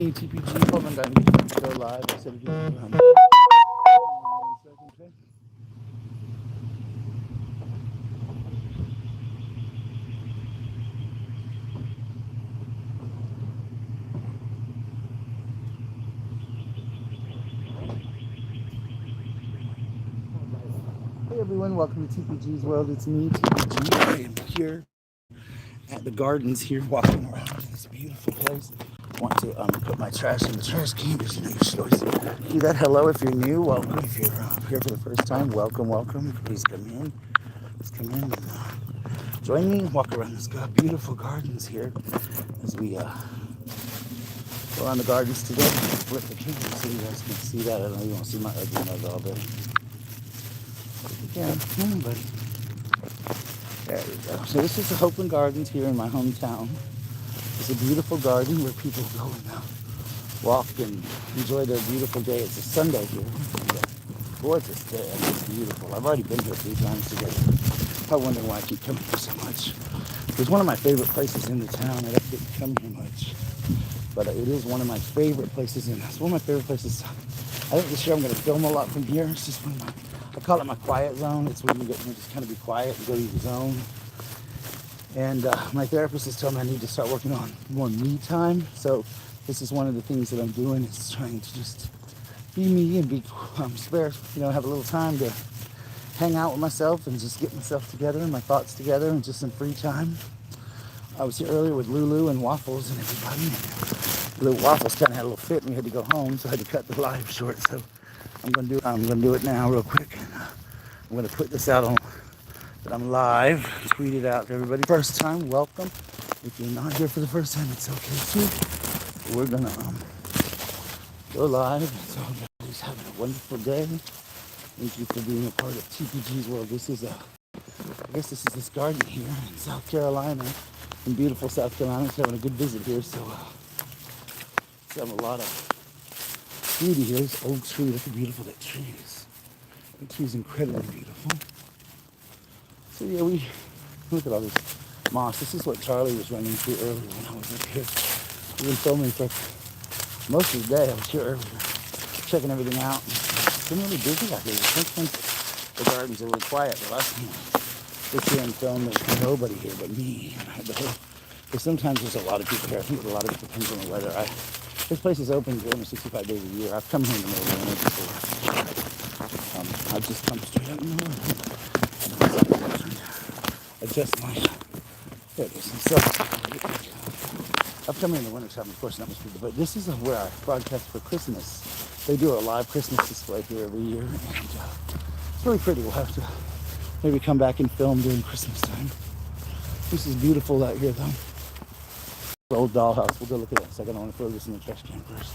TPG, hold on, guys. Go live. I said again. Hey everyone, welcome to TPG's World. It's me, TPG. I am here at the gardens here, walking around in this beautiful place. I want to put my trash in the trash can. There's no choice. Do that. Hello, if you're new, welcome. If you're here for the first time, welcome, welcome. Please come in. Let's come in and join me. Walk around this beautiful gardens here as we go around the gardens together. Flip the camera so you guys can see that. I don't know you won't see my ugly nose all day. Yeah, come on, buddy. There we go. So this is the Hopeland Gardens here in my hometown. It's a beautiful garden where people go and walk and enjoy their beautiful day. It's a Sunday here. Gorgeous day. It's beautiful. I've already been here 3 times today. I'm wondering why I keep coming here so much. It's one of my favorite places in the town. I don't get to come here much, but it is one of my favorite places. It's one of my favorite places. I think this year I'm going to film a lot from here. It's just one of my, I call it my quiet zone. It's where you get to just kind of be quiet and go to your zone. And my therapist has told me I need to start working on more me time. So this is one of the things that I'm doing, is trying to just be me and be spare, have a little time to hang out with myself and just get myself together and my thoughts together and just some free time. I was here earlier with Lulu and Waffles and everybody. Little Waffles kind of had a little fit and we had to go home, so I had to cut the live short. So I'm gonna do it now real quick. And, I'm gonna put this out on that I'm live, tweet it out to everybody. First time, welcome. If you're not here for the first time, it's okay too. We're gonna go live. So everybody's having a wonderful day. Thank you for being a part of TPG's World. This is this garden here in South Carolina, in beautiful South Carolina. It's having a good visit here, so it's having a lot of beauty here. This old tree, look how beautiful that tree is. The tree's incredibly beautiful. So yeah, we look at all this moss. This is what Charlie was running through earlier when I was up here. We've been filming for most of the day. I was here earlier, checking everything out. It's been really busy out here. Sometimes the gardens are really quiet, but last time I was here and filmed, there's nobody here but me. But sometimes there's a lot of people here. I think a lot of it depends on the weather. This place is open 365 days a year. I've come here in the middle of the winter before. I've just come straight out in the winter. Adjust my, there it is. So, I've come here in the winter time, of course, not much people, but this is where I broadcast for Christmas. They do a live Christmas display here every year, and it's really pretty. We'll have to maybe come back and film during Christmas time. This is beautiful out here, though. The old dollhouse. We'll go look at that in a second. I want to throw this in the trash can first.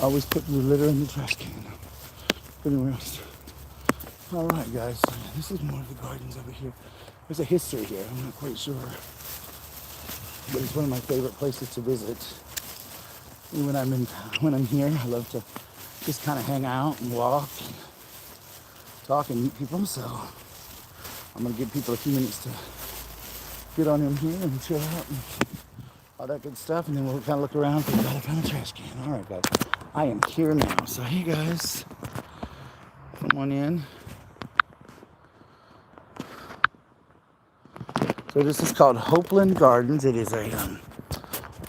Always put the litter in the trash can. Anyway, all right, guys. So this is more of the gardens over here. There's a history here. I'm not quite sure, but it's one of my favorite places to visit. And when I'm here, I love to just kind of hang out and walk, and talk, and meet people. So I'm gonna give people a few minutes to get on in here and chill out and all that good stuff, and then we'll kind of look around for the kind of trash can. All right, guys. I am here now. So hey, guys, come on in. So this is called Hopeland Gardens. It is a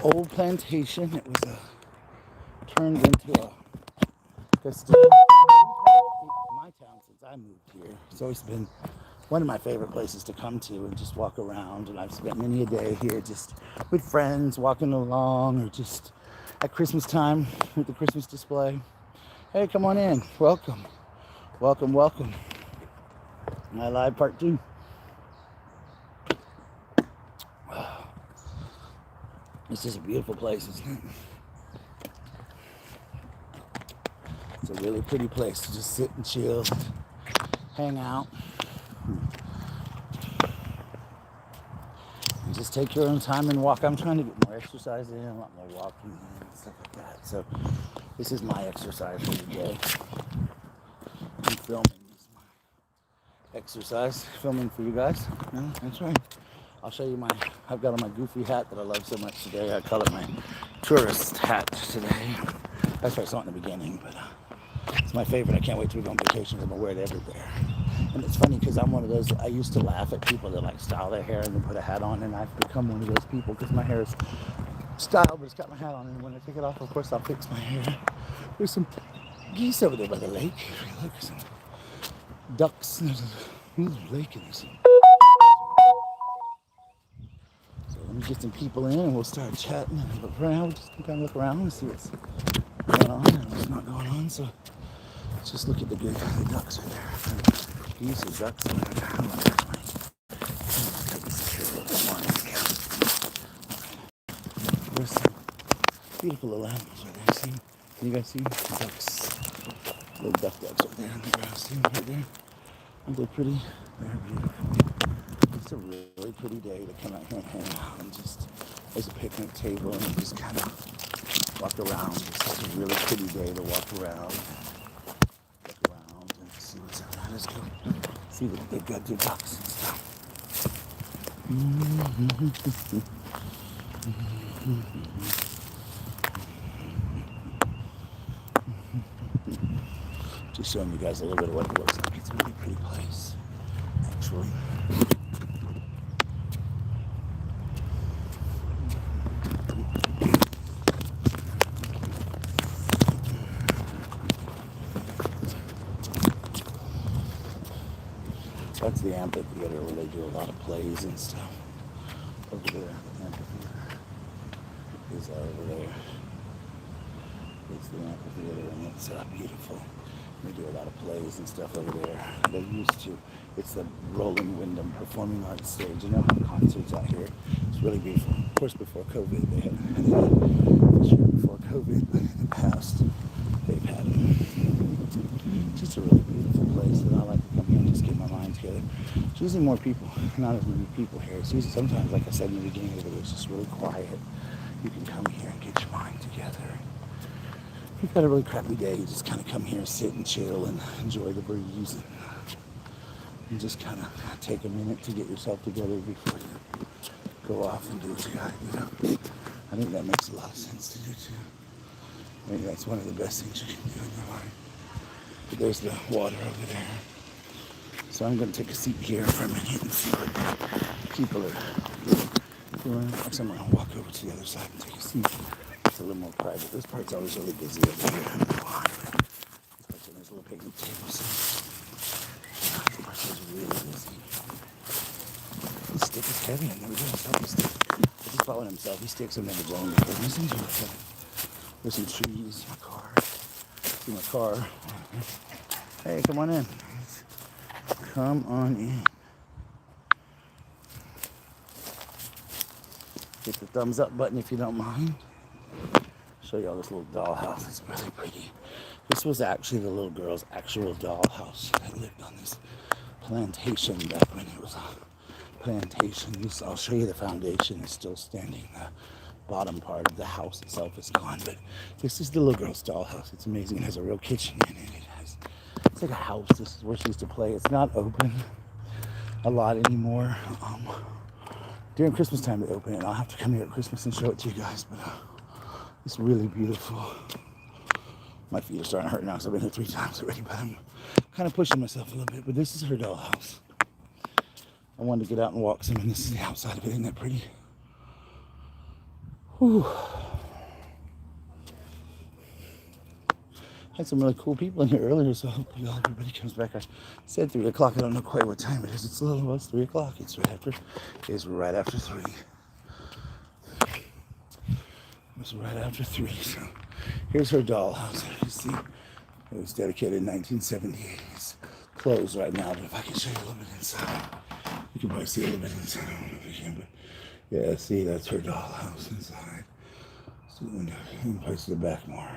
old plantation. It was turned into a my town since I moved here. It's always been one of my favorite places to come to and just walk around. And I've spent many a day here just with friends walking along, or just at Christmas time with the Christmas display. Hey, come on in. Welcome. Welcome, welcome. My live part 2. It's just a beautiful place, isn't it? It's a really pretty place to just sit and chill, hang out, and just take your own time and walk. I'm trying to get more exercise in, a lot more walking and stuff like that. So this is my exercise for the day. I'm filming. This is my exercise, filming for you guys. No, that's right. I'll show you I've got on my goofy hat that I love so much today. I call it my tourist hat today. That's what I saw in the beginning, but it's my favorite. I can't wait to go on vacation. I'm gonna wear it everywhere. And it's funny because I'm one of those, I used to laugh at people that like style their hair and then put a hat on, and I've become one of those people because my hair is styled, but it's got my hat on, and when I take it off, of course, I'll fix my hair. There's some geese over there by the lake. Look, some ducks. There's a lake in this. So let me get some people in and we'll start chatting. But for now, we'll just kind of look around and see what's going on and what's not going on. So let's just look at the ducks right there. Geese or ducks. There's some beautiful little animals right there. See? Can you guys see? Ducks. Little ducks right there on the grass. See them right there? Aren't they pretty? They're beautiful. It's a really pretty day to come out here and hang out and just, there's a picnic table and just kind of walk around. It's such a really pretty day to walk around. Look around and see what's out there. Let's go see that they've got their ducks and stuff. Just showing you guys a little bit of what it looks like. It's a really pretty place, actually. That's the amphitheater where they do a lot of plays and stuff. Over there, the amphitheater is over there. It's the amphitheater and it's beautiful. They do a lot of plays and stuff over there. They used to. It's the Rolling Wyndham Performing Arts stage. You know, concerts out here. It's really beautiful. Of course, before COVID, they had this year before COVID, but in the past, they've had them. It's just a really beautiful place, and I like to come here and just get my mind together. It's usually more people, not as many people here. It's usually sometimes, like I said in the beginning of the video, it's just really quiet. You can come here and get your mind together. If you've got a really crappy day, you just kind of come here, sit and chill and enjoy the breeze and just kind of take a minute to get yourself together before you go off and do what you gotta do. I think that makes a lot of sense to do too. I think that's one of the best things you can do in your life. But there's the water over there. So I'm going to take a seat here for a minute and see what people are doing. Actually, I'm going to walk over to the other side and take a seat. It's a little more private. This part's always really busy over here. I don't know why. There's a little picnic table. So this part is really busy. This stick is heavy. I've never done a selfie stick. He's following himself. He sticks have never blown before. Listen to it. There's some trees. My car. See my car. Hey, come on in. Come on in. Hit the thumbs up button if you don't mind. Show you all this little dollhouse. It's really pretty. This was actually the little girl's actual dollhouse that lived on this plantation back when it was a plantation. I'll show you the foundation. It's still standing. The bottom part of the house itself is gone, but this is the little girl's dollhouse. It's amazing. It has a real kitchen in it. It's like a house. This is where she used to play. It's not open a lot anymore. During Christmas time they open it, and I'll have to come here at Christmas and show it to you guys, but it's really beautiful. My feet are starting to hurt now because I've been here 3 times already, but I'm kind of pushing myself a little bit. But this is her dollhouse. I wanted to get out and walk some, and this is the outside of it. Isn't that pretty? Whew. Had some really cool people in here earlier, so hopefully everybody comes back. I said 3 o'clock. I don't know quite what time it is. It's a little about 3 o'clock. It's right after 3. It's right after 3. So here's her dollhouse. You see, it was dedicated in 1978. It's closed right now, but if I can show you a little bit inside, you can probably see a little bit inside. I don't know if you can, but yeah, see, that's her dollhouse inside. So you can probably see the back more.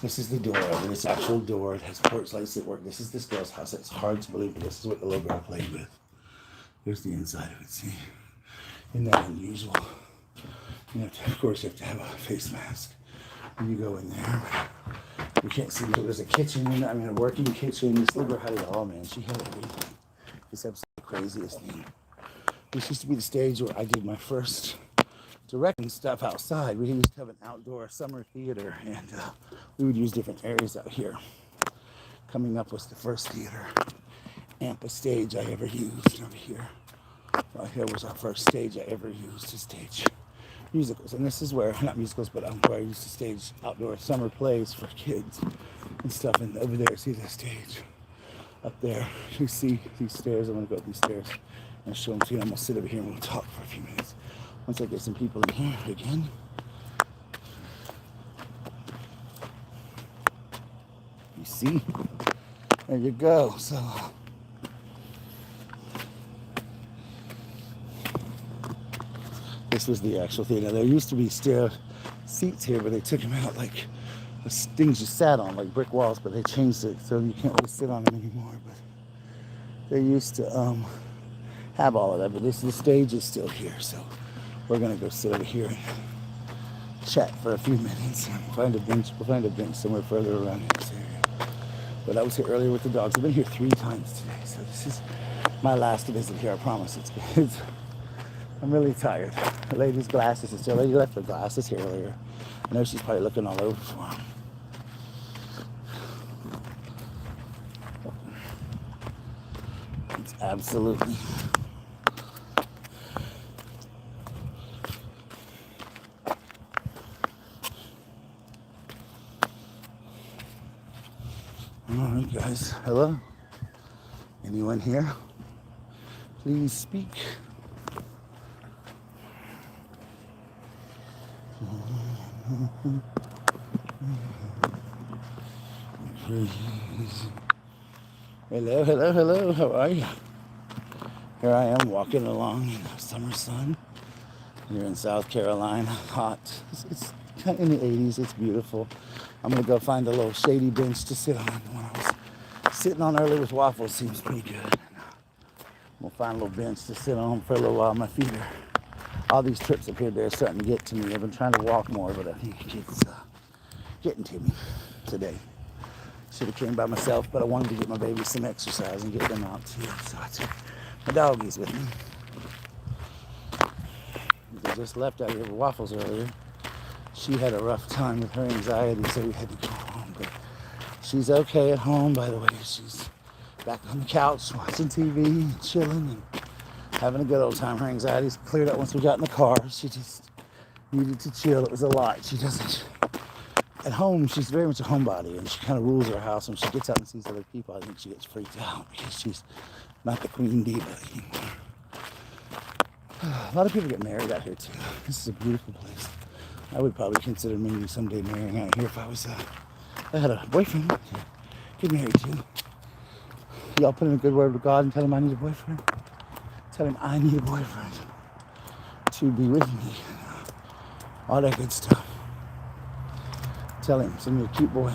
This is the door of it. It's actual door. It has porch lights that work. This is this girl's house. It's hard to believe, but this is what the little girl played with. There's the inside of it. See? Isn't that unusual? Of course, you have to have a face mask when you go in there. But you can't see. There's a kitchen. A working kitchen. This little girl had it all, man. She had everything. It's absolutely the craziest thing. This used to be the stage where I did my first directing stuff outside. We used to have an outdoor summer theater, and we would use different areas out here. Coming Up was the first theater, AMPA stage I ever used over here. Right here was our first stage I ever used to stage musicals. And this is where, not musicals, but where I used to stage outdoor summer plays for kids and stuff. And over there, see that stage up there. You see these stairs. I'm going to go up these stairs and show them to you. I'm going to sit over here and we'll talk for a few minutes. Once I get some people in here again. You see? There you go. So this was the actual theater. There used to be stair seats here, but they took them out, like the things you sat on, like brick walls, but they changed it so you can't really sit on them anymore. But they used to have all of that, but the stage is still here, so we're gonna go sit over here and chat for a few minutes and find a bench. We'll find a bench somewhere further around in this area. But I was here earlier with the dogs. I've been here 3 times today, so this is my last visit here. I promise. It's I'm really tired. The lady's glasses is still. The lady left her glasses here earlier. I know she's probably looking all over for them. It's absolutely. All right, guys. Hello? Anyone here? Please speak. Hello, hello, hello. How are you? Here I am walking along in the summer sun here in South Carolina. Hot. It's kind of in the 80s. It's beautiful. I'm going to go find a little shady bench to sit on. The one I was sitting on earlier with waffles seems pretty good. We'll find a little bench to sit on for a little while. My feet are, all these trips up here, they're starting to get to me. I've been trying to walk more, but I think it's getting to me today. Should have came by myself, but I wanted to get my babies some exercise and get them out too. So I took my doggies with me. They just left out here with waffles earlier. She had a rough time with her anxiety, so we had to go home. But she's okay at home, by the way. She's back on the couch watching TV and chilling and having a good old time. Her anxiety's cleared up once we got in the car. She just needed to chill. It was a lot. She doesn't. At home, she's very much a homebody, and she kind of rules her house. When she gets out and sees other people, I think she gets freaked out because she's not the queen diva anymore. A lot of people get married out here too. This is a beautiful place. I would probably consider maybe someday marrying out here if I had a boyfriend. Get married to. Y'all put in a good word with God and tell him I need a boyfriend. Tell him I need a boyfriend to be with me. All that good stuff. Tell him, send me a cute boy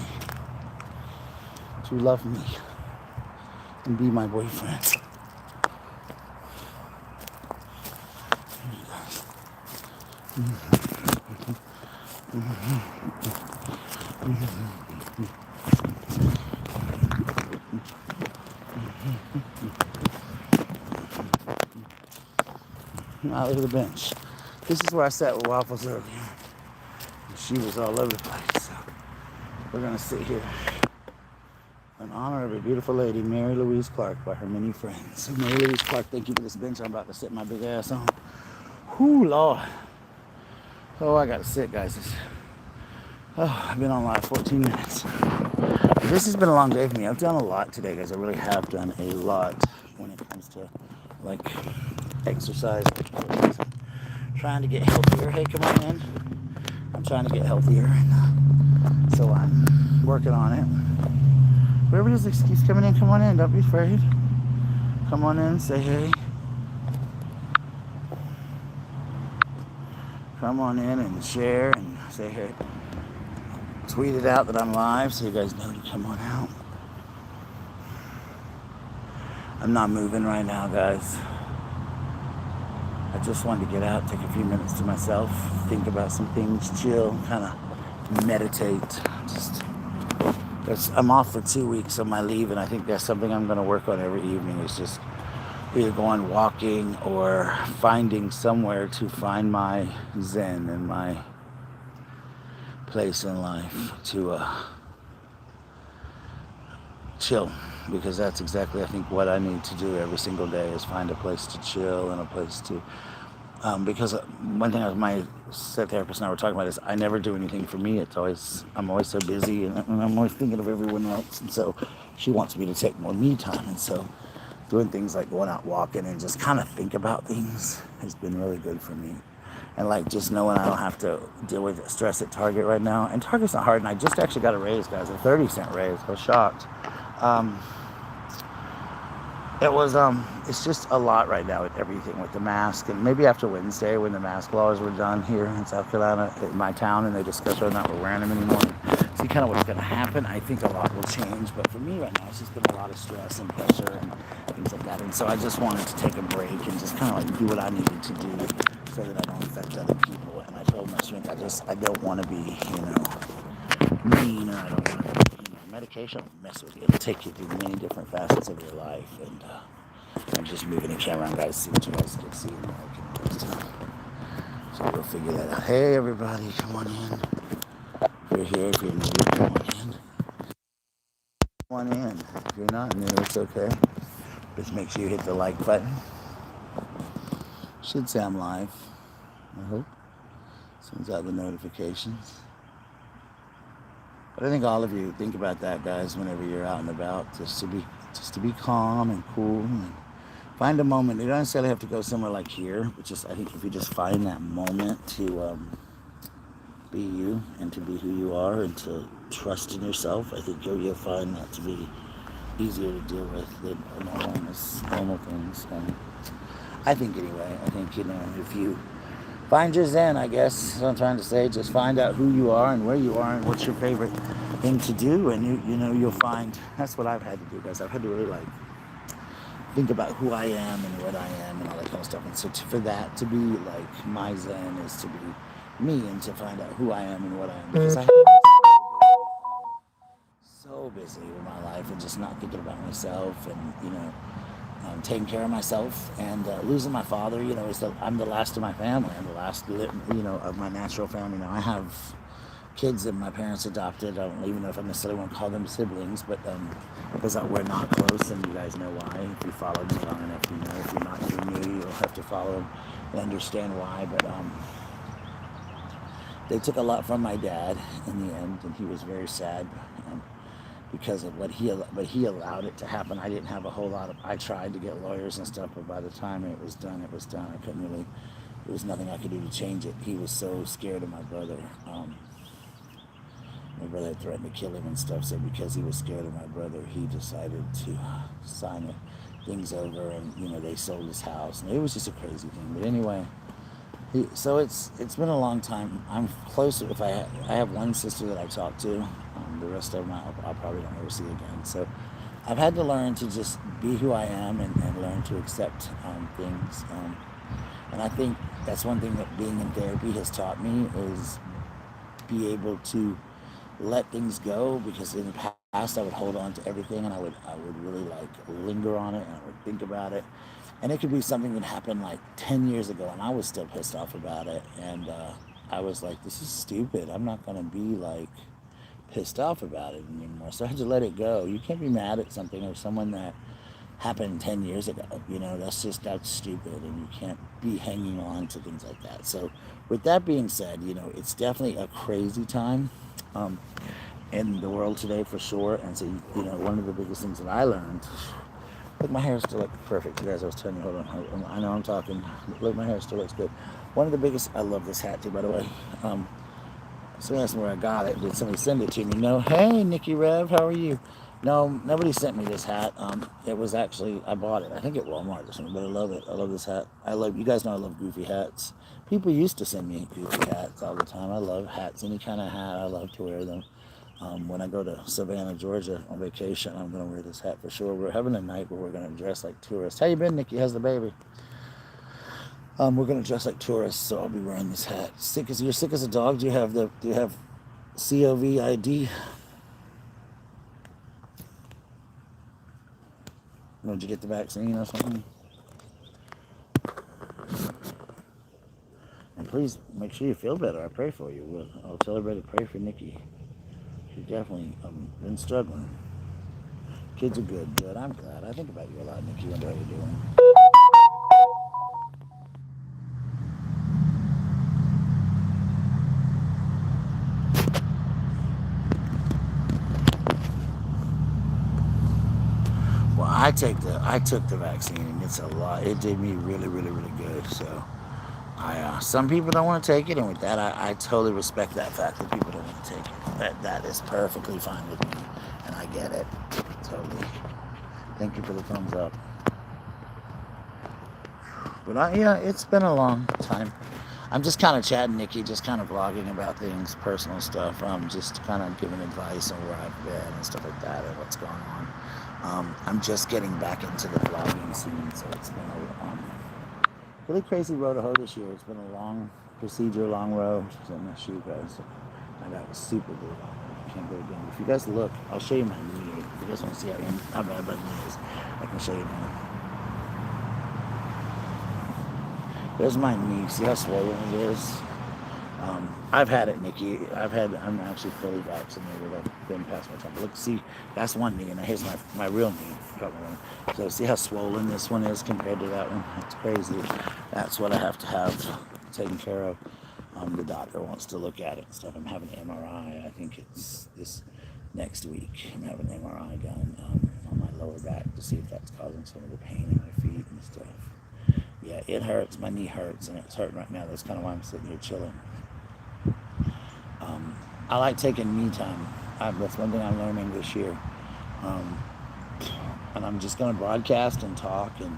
to love me and be my boyfriend. Here you guys. Now look at the bench. This is where I sat with waffles earlier. She was all over the place. So we're gonna sit here in honor of a beautiful lady, Mary Louise Clark, by her many friends. So Mary Louise Clark, thank you for this bench I'm about to sit my big ass on. Whoo, Lord. Oh, I gotta sit, guys. I've been online 14 minutes. This has been a long day for me. I've done a lot today, guys. I really have done a lot when it comes to like exercise. Trying to get healthier. Hey, come on in. I'm trying to get healthier, and so I'm working on it. Whoever just keeps coming in, come on in. Don't be afraid. Come on in, say hey. Come on in and share and say hey. Tweet it out that I'm live so you guys know to come on out. I'm not moving right now, guys. I just wanted to get out, take a few minutes to myself, think about some things, chill, kind of meditate. I'm off for 2 weeks on my leave, and I think that's something I'm going to work on every evening, is just either going walking or finding somewhere to find my zen and my place in life to chill, because that's exactly, I think, what I need to do every single day is find a place to chill and a place to because one thing my set therapist and I were talking about is I never do anything for me. I'm always so busy, and I'm always thinking of everyone else, and so she wants me to take more me time, and so doing things like going out walking and just kind of think about things has been really good for me. And like just knowing I don't have to deal with stress at Target right now. And Target's not hard, and I just actually got a raise, guys, a 30-cent raise. I was shocked. Um, it's just a lot right now with everything, with the mask, and maybe after Wednesday when the mask laws were done here in South Carolina, in my town, and they discussed whether or not we're wearing them anymore. See kind of what's going to happen. I think a lot will change, but for me right now, it's just been a lot of stress and pressure and things like that. And so I just wanted to take a break and just kind of like do what I needed to do so that I don't affect other people. And I told my strength, I don't want to be, mean, or I don't want to, medication will mess with you. It'll take you through many different facets of your life. And I'm just moving the camera around, guys, see what you guys can see. So we'll figure that out. Hey, everybody, come on in. If you're here, if you're new, come on in. Come on in. If you're not new, it's okay. Just make sure you hit the like button. Should say I'm live, I hope. Sends out the notifications. But I think all of you think about that, guys, whenever you're out and about, just to be calm and cool and find a moment. You don't necessarily have to go somewhere like here, but just I think if you just find that moment to be you and to be who you are and to trust in yourself, I think you'll find that to be easier to deal with than normal things. I think anyway. I think if you find your zen, I guess what I'm trying to say, just find out who you are and where you are and what's your favorite thing to do, and you'll find. That's what I've had to do, guys. I've had to really think about who I am and what I am and all that kind of stuff. And so for that to be like my zen is to be me and to find out who I am and what I am, because I so busy with my life and just not thinking about myself and taking care of myself and losing my father. I'm the last of my family. I'm the last of my natural family. Now I have kids that my parents adopted. I don't even know if I necessarily want to call them siblings, but because we're not close, and you guys know why. If you follow me long enough, you know. If you're not too new, you'll have to follow them and understand why. But they took a lot from my dad in the end, and he was very sad because of what he allowed it to happen. I didn't have a whole lot of. I tried to get lawyers and stuff, but by the time it was done, it was done. I couldn't really. There was nothing I could do to change it. He was so scared of my brother. My brother had threatened to kill him and stuff, so because he was scared of my brother, he decided to sign things over, and they sold his house, and it was just a crazy thing. But anyway, so it's been a long time. I'm close. If I have one sister that I talk to, the rest of them I'll probably don't ever see again. So I've had to learn to just be who I am and learn to accept things. And I think that's one thing that being in therapy has taught me is be able to let things go, because in the past I would hold on to everything, and I would really linger on it, and I would think about it, and it could be something that happened 10 years ago and I was still pissed off about it, and I was like, this is stupid. I'm not gonna be pissed off about it anymore. So I had to let it go. You can't be mad at something or someone that happened 10 years ago. That's stupid, and you can't be hanging on to things like that. So with that being said, it's definitely a crazy time in the world today for sure. And so one of the biggest things that I learned, look, my hair still looks perfect, you guys. I was telling you, hold on, I know I'm talking, look, my hair still looks good. One of the biggest, I love this hat too, by the way. Someone asked me where I got it. Did somebody send it to me? No. Hey, Nikki Rev, how are you? No, nobody sent me this hat. It was actually, I bought it, I think at Walmart or something, but I love it. I love this hat. You guys know I love goofy hats. People used to send me goofy hats all the time. I love hats, any kind of hat. I love to wear them. When I go to Savannah, Georgia on vacation, I'm going to wear this hat for sure. We're having a night where we're going to dress like tourists. How you been, Nikki? How's the baby? We're going to dress like tourists, so I'll be wearing this hat. You're sick as a dog? Do you have COVID? Did you get the vaccine or something? please make sure you feel better. I pray for you. I'll tell everybody to pray for Nikki. She's definitely been struggling. Kids are good. I'm glad. I think about you a lot, Nikki. I wonder how you're doing. Well, I took the vaccine, and it's a lot. It did me really, really, really good. So, some people don't want to take it, and with that, I totally respect that fact that people don't want to take it. That is perfectly fine with me, and I get it totally. Thank you for the thumbs up. But it's been a long time. I'm just kind of chatting, Nikki, just kind of vlogging about things, personal stuff. Just kind of giving advice on where I've been and stuff like that, and what's going on. I'm just getting back into the vlogging scene, so it's been a really crazy road to hoe this year. It's been a long procedure, long road. So I'm not sure you guys. My back was super good. I can't go again. If you guys look, I'll show you my knee. If you guys want to see how bad my knee is, I can show you now. There's my knee. See how swollen it is? I've had it, Nikki. I'm actually fully vaccinated. I've been past my time. Look, see, that's one knee, and here's my real knee. So see how swollen this one is compared to that one? That's crazy. That's what I have to have taken care of. The doctor wants to look at it and stuff. I'm having an MRI. I think it's this next week. I'm having an MRI done on my lower back to see if that's causing some of the pain in my feet and stuff. Yeah, it hurts. My knee hurts, and it's hurting right now. That's kind of why I'm sitting here chilling. I like taking me time. That's one thing I'm learning this year. And I'm just going to broadcast and talk. And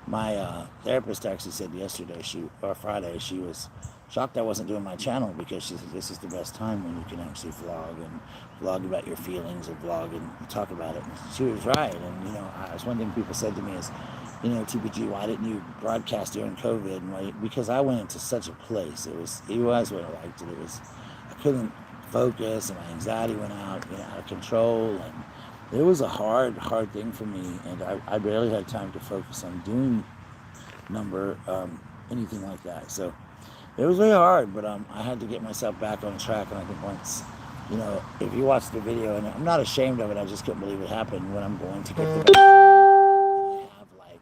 my therapist actually said yesterday, Friday, she was shocked I wasn't doing my channel, because she said this is the best time when you can actually vlog about your feelings, or vlog and talk about it. And she was right. And that's one thing people said to me is, TPG, why didn't you broadcast during COVID? And because I went into such a place. It was what I liked it. I couldn't focus, and my anxiety went out of control, and it was a hard thing for me, and I barely had time to focus on doing anything like that. So it was really hard, but I had to get myself back on track. And I think once, if you watch the video, and I'm not ashamed of it, I just couldn't believe it happened, when I'm going to get the vaccine, I have like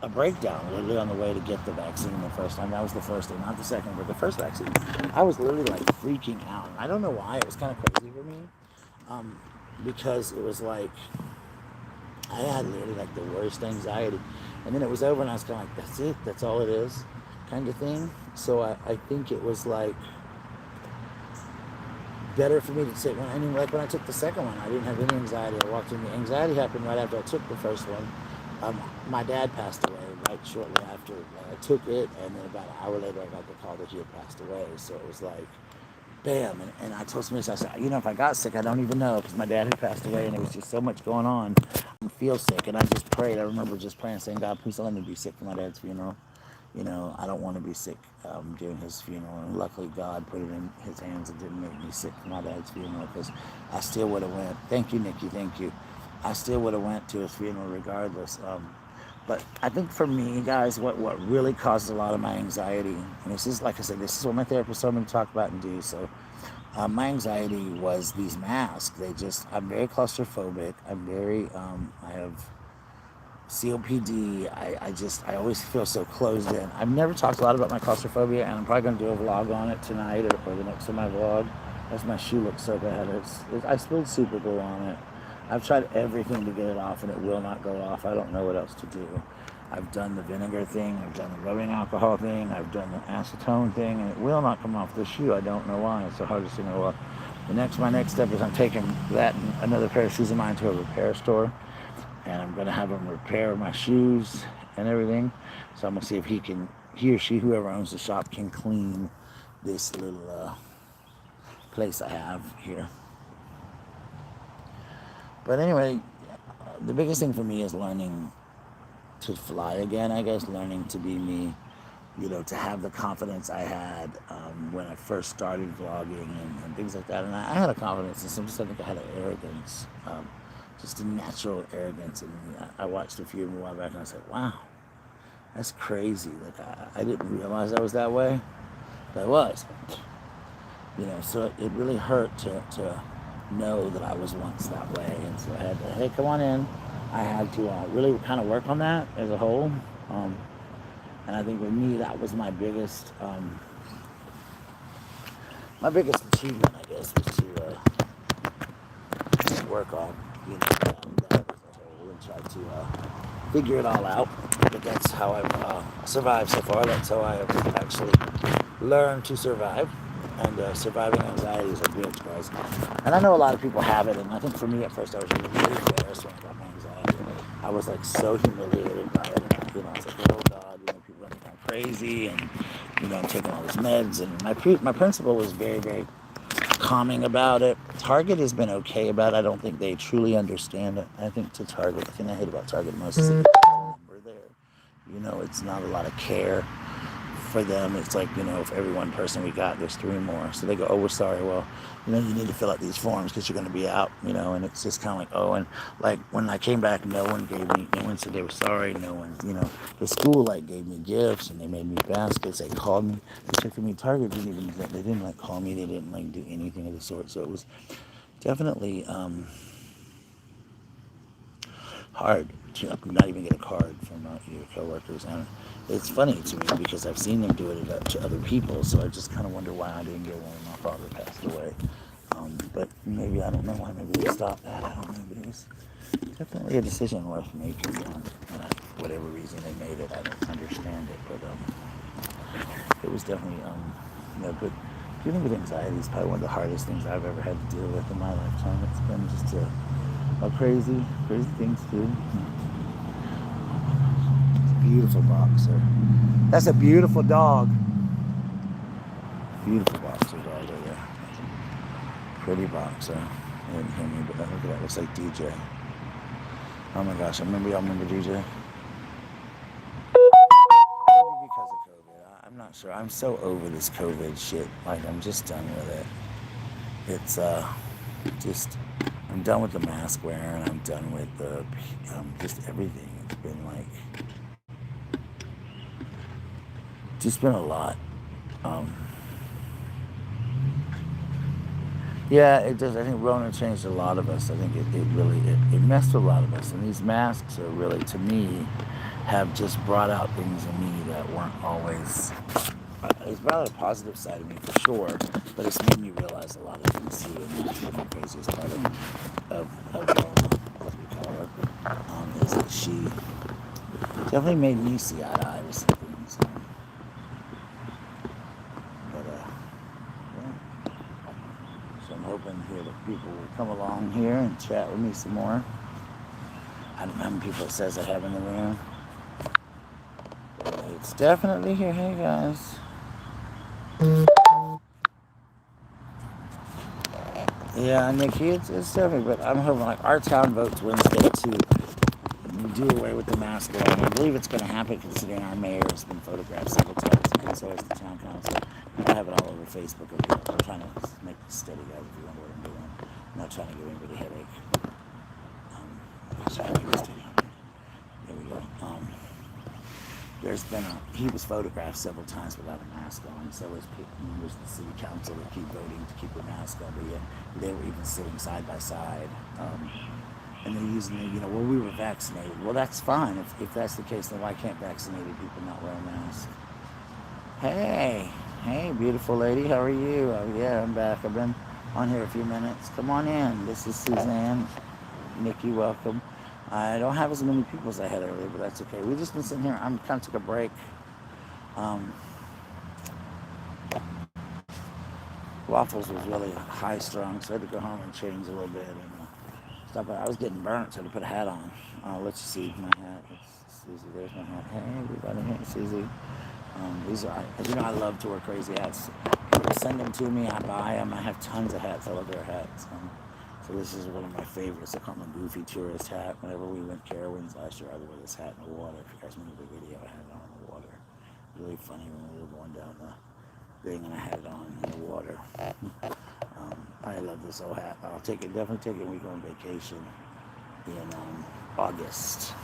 a breakdown literally on the way to get the vaccine the first time. That was the first day, not the second, but the first vaccine. I was literally like freaking out. I don't know why. It was kind of crazy for me, because it was like I had literally like the worst anxiety. And then it was over, and I was kind of like, that's it, that's all it is, kind of thing. So I think it was like better for me to sit. When I took the second one, I didn't have any anxiety. I walked in. The anxiety happened right after I took the first one. My dad passed away right shortly after I took it, and then about an hour later I got the call that he had passed away. So it was like, bam. And I told somebody, I said, if I got sick, I don't even know, because my dad had passed away, and there was just so much going on. I feel sick, and I just prayed. I remember just praying, saying, God, please don't let me be sick for my dad's funeral. I don't want to be sick during his funeral. And luckily, God put it in his hands and didn't make me sick for my dad's funeral, because I still would have went. Thank you, Nikki. Thank you. I still would have went to his funeral regardless. But I think for me, guys, what really causes a lot of my anxiety, and this is, like I said, this is what my therapist told me to talk about and do. So my anxiety was these masks. I'm very claustrophobic. I have COPD. I always feel so closed in. I've never talked a lot about my claustrophobia, and I'm probably going to do a vlog on it tonight, or the next to my vlog. As my shoe looks so bad. I spilled super glue on it. I've tried everything to get it off, and it will not go off. I don't know what else to do. I've done the vinegar thing. I've done the rubbing alcohol thing. I've done the acetone thing, and it will not come off the shoe. I don't know why. It's the hardest thing in the world. My next step is I'm taking that and another pair of shoes of mine to a repair store, and I'm going to have them repair my shoes and everything. So I'm going to see if he or she, whoever owns the shop, can clean this little place I have here. But anyway, the biggest thing for me is learning to fly again, I guess, learning to be me, to have the confidence I had when I first started vlogging and things like that. And I had a confidence, and sometimes I think I had an arrogance, just a natural arrogance. And I watched a few of them a while back, and I said, wow, that's crazy. Like, I didn't realize I was that way. But I was, so it really hurt to know that I was once that way. And so I had to, hey, come on in. I had to really kind of work on that as a whole. Um, and I think with me, that was my biggest achievement, I guess, was to work on, that as a whole and try to figure it all out. But that's how I've survived so far. That's how I have actually learned to survive. And surviving anxiety is a real surprise. And I know a lot of people have it. And I think for me at first, I was really embarrassed when I got my anxiety. I was like so humiliated by it. I was like, oh God, people are going crazy. And, I'm taking all these meds. And my principal was very, very calming about it. Target has been okay about it. I don't think they truly understand it. I think the thing I hate about Target most is that number there. It's not a lot of care for them. It's like, if every one person we got, there's 3 more. So they go, oh, we're sorry. Well, you need to fill out these forms because you're going to be out, and it's just kind of like, oh, and like when I came back, no one said they were sorry. No one, the school gave me gifts and they made me baskets. They called me. They checked for me. Target they didn't call me. They didn't do anything of the sort. So it was definitely hard to not even get a card from your coworkers. And it's funny to me because I've seen them do it to other people, so I just kind of wonder why I didn't get one when my father passed away. But maybe, I don't know why, maybe they stopped that, I don't know, but it was definitely a decision worth making. Whatever reason they made it, I don't understand it, but it was definitely, but dealing with anxiety is probably one of the hardest things I've ever had to deal with in my lifetime. It's been just a crazy thing to do. Beautiful boxer. That's a beautiful dog. Beautiful boxer dog right there. Pretty boxer. I didn't hear me, but look at that. Looks like DJ. Oh my gosh, y'all remember DJ? Maybe because of COVID. I'm not sure. I'm so over this COVID shit. I'm just done with it. It's just, I'm done with the mask wearing. I'm done with the just everything. It's been just been a lot. Yeah, it does. I think Rona changed a lot of us. I think it really it messed with a lot of us. And these masks are really, to me, have just brought out things in me that weren't always. It's brought out a positive side of me for sure, but it's made me realize a lot of things too. And that's the craziest part of Rona, as we call her, is that she definitely made me see eye to eye with some things. So I'm hoping here that people will come along here and chat with me some more. I don't know how many people it says I have in the room. But it's definitely here. Hey guys. Yeah, Nikki, it's definitely, but I'm hoping our town votes Wednesday to do away with the mask law. And I believe it's going to happen considering our mayor has been photographed several times, and so has the town council. I have it all over Facebook. I'm trying to make this steady, guys, if you wonder what I'm doing. I'm not trying to give anybody a headache. There we go. There's been he was photographed several times without a mask on. So was members of the city council that keep voting to keep the mask on. But yet they were even sitting side by side. And they're using well, we were vaccinated. Well, that's fine. If that's the case, then why can't vaccinated people not wear a mask? Hey, beautiful lady. How are you? Oh, yeah, I'm back. I've been on here a few minutes. Come on in. This is Suzanne. Nikki, welcome. I don't have as many people as I had earlier, but that's okay. We've just been sitting here. I'm kind of took a break. Waffles was really high strung, so I had to go home and change a little bit and stuff. But I was getting burnt, so I had to put a hat on. Let's see my hat. Susie, there's my hat. Hey, everybody. Hey, Susie. These are, as you know, I love to wear crazy hats. People send them to me. I buy them. I have tons of hats. I love their hats. So this is one of my favorites. I call it my goofy tourist hat. Whenever we went Carowinds last year, I would wear this hat in the water. If you guys remember the video, I had it on in the water. Really funny when we were going down the thing and I had it on in the water. I love this old hat. I'll take it, definitely take it when we go on vacation in August.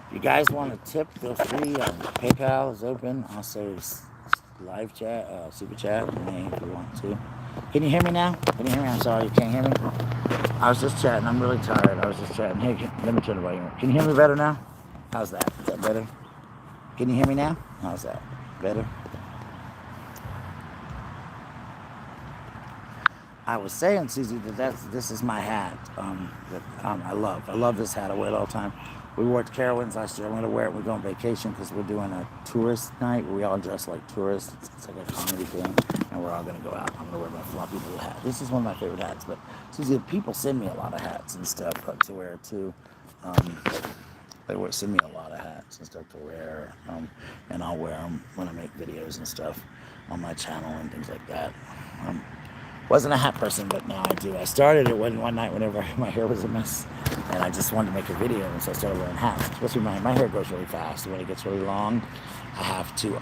If you guys want to tip, feel free. PayPal is open. Also, live chat, super chat with me if you want to. Can you hear me now? Can you hear me? I'm sorry, you can't hear me. I was just chatting. I'm really tired. I was just chatting. Hey, let me turn the volume. Can you hear me better now? How's that? Is that better? Can you hear me now? How's that? Better? I was saying, Susie, that this is my hat. I love this hat. I wear it all the time. We wore it to Carowinds last year. I'm gonna wear it when we go on vacation because we're doing a tourist night where we all dress like tourists. It's like a comedy thing, and we're all gonna go out. I'm gonna wear my floppy blue hat. This is one of my favorite hats. But Susie, people send me a lot of hats and stuff to wear too. They send me a lot of hats and stuff to wear, and I'll wear them when I make videos and stuff on my channel and things like that. Wasn't a hat person, but now I do. I started it one night whenever my hair was a mess, and I just wanted to make a video, and so I started wearing hats. Especially my hair grows really fast, and when it gets really long, I have to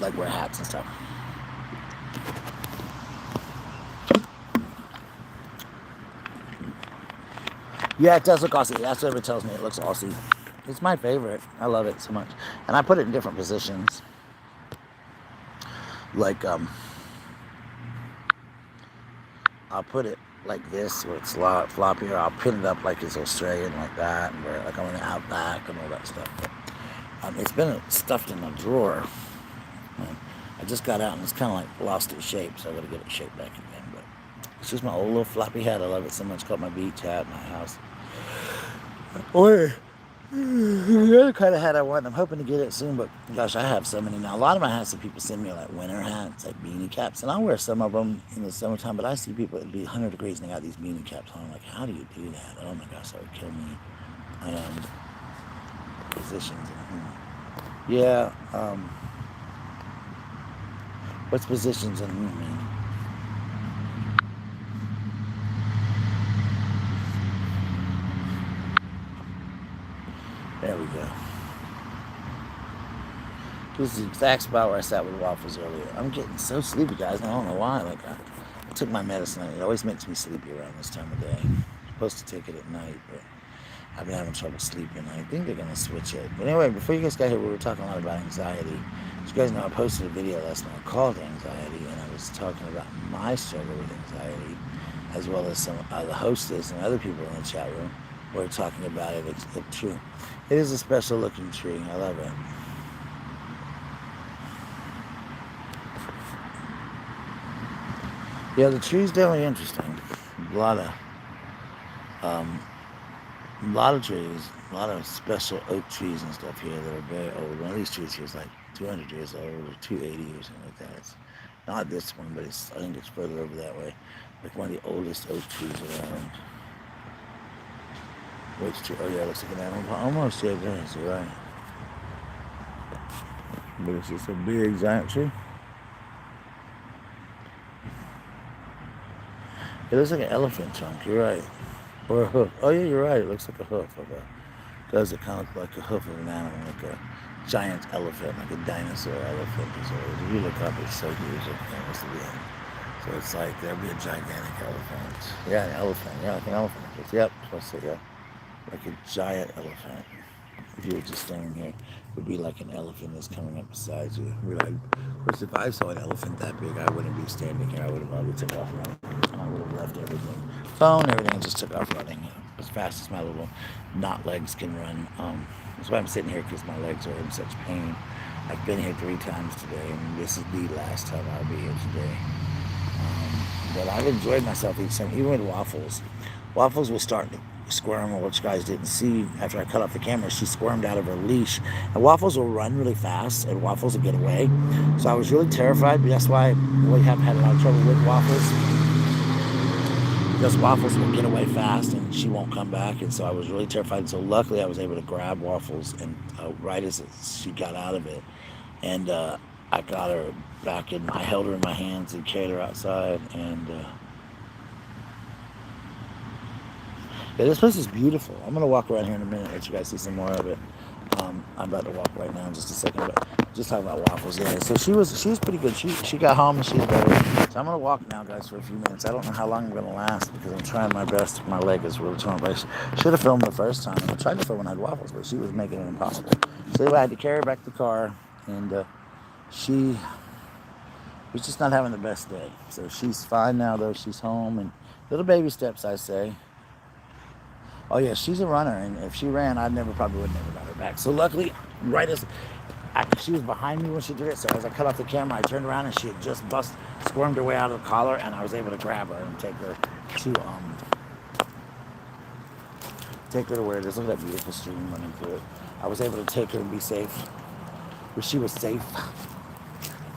like wear hats and stuff. Yeah, it does look Aussie. That's what everybody tells me. It looks Aussie. It's my favorite. I love it so much, and I put it in different positions. Like I'll put it like this, where it's floppy, or I'll pin it up like it's Australian, like that, and wear it like I'm in the outback and all that stuff. But it's been stuffed in a drawer. I just got out and it's kind of like lost its shape, so I got to get it shaped back again. But it's just my old little floppy hat. I love it so much. It's called my beach hat in my house. Or the other kind of hat I want, I'm hoping to get it soon, but gosh, I have so many now. A lot of my hats that people send me are like winter hats, like beanie caps, and I'll wear some of them in the summertime, but I see people, it'd be 100 degrees and they got these beanie caps on. I'm like, how do you do that? Oh my gosh, that would kill me. Positions. Yeah, what's positions and mean? There we go. This is the exact spot where I sat with Waffles earlier. I'm getting so sleepy, guys. I don't know why. Like I took my medicine. It always makes me sleepy around this time of day. I'm supposed to take it at night, but I've been having trouble sleeping. I think they're gonna switch it. But anyway, before you guys got here, we were talking a lot about anxiety. As you guys know, I posted a video last night called Anxiety, and I was talking about my struggle with anxiety, as well as some the hostess and other people in the chat room were talking about it. It's true. It is a special looking tree. I love it. Yeah, the tree's definitely interesting. A lot of trees, a lot of special oak trees and stuff here that are very old. One of these trees here is like 200 years old, or 280 or something like that. It's not this one, but I think it's further over that way. Like one of the oldest oak trees around. Which tree? Oh yeah, it looks like an animal. Almost, yeah, it does. You're right. But it's just a big giant tree. It looks like an elephant trunk. You're right. Or a hoof. Oh yeah, you're right. It looks like a hoof of a. Does it kind of look like a hoof of an animal, like a giant elephant, like a dinosaur elephant? If you look up, it's so huge. It's the end. So it's like there'd be a gigantic elephant. Yeah, an elephant. Yeah, like an elephant. Yep. Supposed to, yeah. Like a giant elephant. If you were just standing here, it would be like an elephant that's coming up beside you. Of course, if I saw an elephant that big, I wouldn't be standing here. I would have probably took off running. I would have left everything, phone, everything, and just took off running as fast as my little not legs can run. That's why I'm sitting here, because my legs are in such pain. I've been here 3 times today, and this is the last time I'll be here today. But I've enjoyed myself each time, even with Waffles. Waffles was starting to squirm, which you guys didn't see. After I cut off the camera, she squirmed out of her leash, and Waffles will run really fast, and Waffles will get away. So I was really terrified, but that's why we have had a lot of trouble with Waffles, because Waffles will get away fast and she won't come back. And so I was really terrified. So luckily I was able to grab Waffles, and right as she got out of it, and I got her back in. I held her in my hands and carried her outside, and yeah, this place is beautiful. I'm going to walk around here in a minute, let you guys see some more of it. I'm about to walk right now in just a second, but just talking about Waffles. Yeah, so she was pretty good. She got home and she's better. So I'm going to walk now, guys, for a few minutes. I don't know how long I'm going to last, because I'm trying my best. My leg is really torn, but I should have filmed the first time. I tried to film when I had Waffles, but she was making it impossible. So I had to carry her back to the car, and she was just not having the best day. So she's fine now, though. She's home, and little baby steps, I say. Oh yeah, she's a runner, and if she ran, I probably would never got her back. So luckily, she was behind me when she did it. So as I cut off the camera, I turned around and she had just squirmed her way out of the collar, and I was able to grab her and take her to where it is. Look at that beautiful stream running through it. I was able to take her and be safe, where she was safe.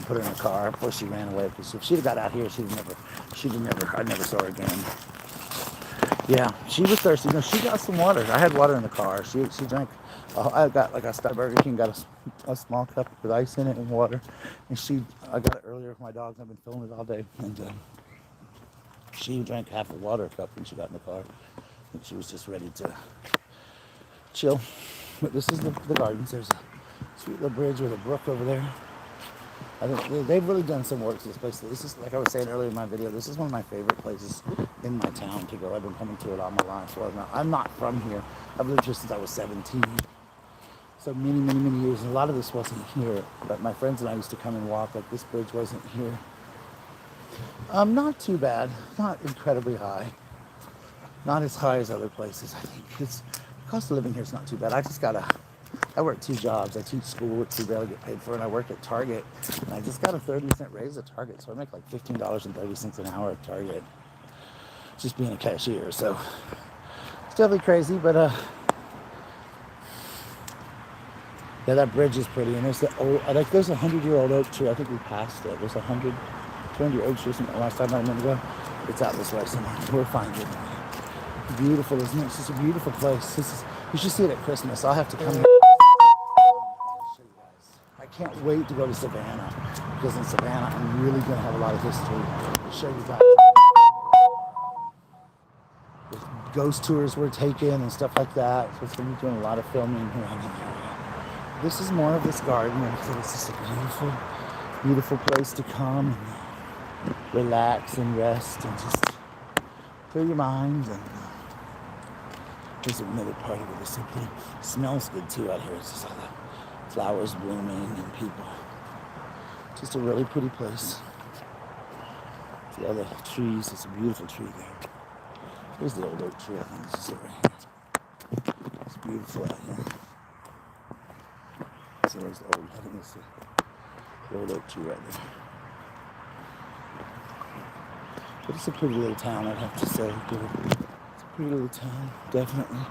Put her in the car before she ran away. Because if she'd have got out here, I never saw her again. Yeah, she was thirsty. No, she got some water. I had water in the car. She drank. I got I stopped at Burger King, got a small cup with ice in it and water. And I got it earlier with my dogs. I've been filming it all day. And she drank half a water cup when she got in the car. And she was just ready to chill. But this is the gardens. There's a sweet little bridge with a brook over there. I think they've really done some work to this place. This is, like I was saying earlier in my video, this is one of my favorite places in my town to go. I've been coming to it all my life. Well, I'm not from here. I've lived here since I was 17. So many years. And a lot of this wasn't here. But my friends and I used to come and walk. Like, this bridge wasn't here. Not too bad. Not incredibly high. Not as high as other places, I think. The cost of living here is not too bad. I work 2 jobs. I teach school, which we barely get paid for, and I work at Target. And I just got a 30-cent raise at Target, so I make like $15.30 an hour at Target, just being a cashier. So it's definitely crazy, but yeah, that bridge is pretty. And there's there's a 100-year-old oak tree. I think we passed it. There's a 200 oak tree last time I remember. It's out this way somewhere. We'll find it. Beautiful, isn't it? It's just a beautiful place. You should see it at Christmas. I'll have to come here. I can't wait to go to Savannah, because in Savannah I'm really going to have a lot of history to show you guys. The ghost tours were taken and stuff like that. So it's going to be doing a lot of filming here in the area. This is more of this garden, and it's just a beautiful place to come and relax and rest and just clear your mind. And there's another part of it that's so pretty. It smells good too out here. It's just all the flowers blooming and people. Just a really pretty place. See all the trees. It's a beautiful tree there. Here's the old oak tree. I think this is it right here. It's beautiful out here. So there's the old. I think it's the old oak tree right there. But it's a pretty little town, I'd have to say. It's a pretty little town, definitely.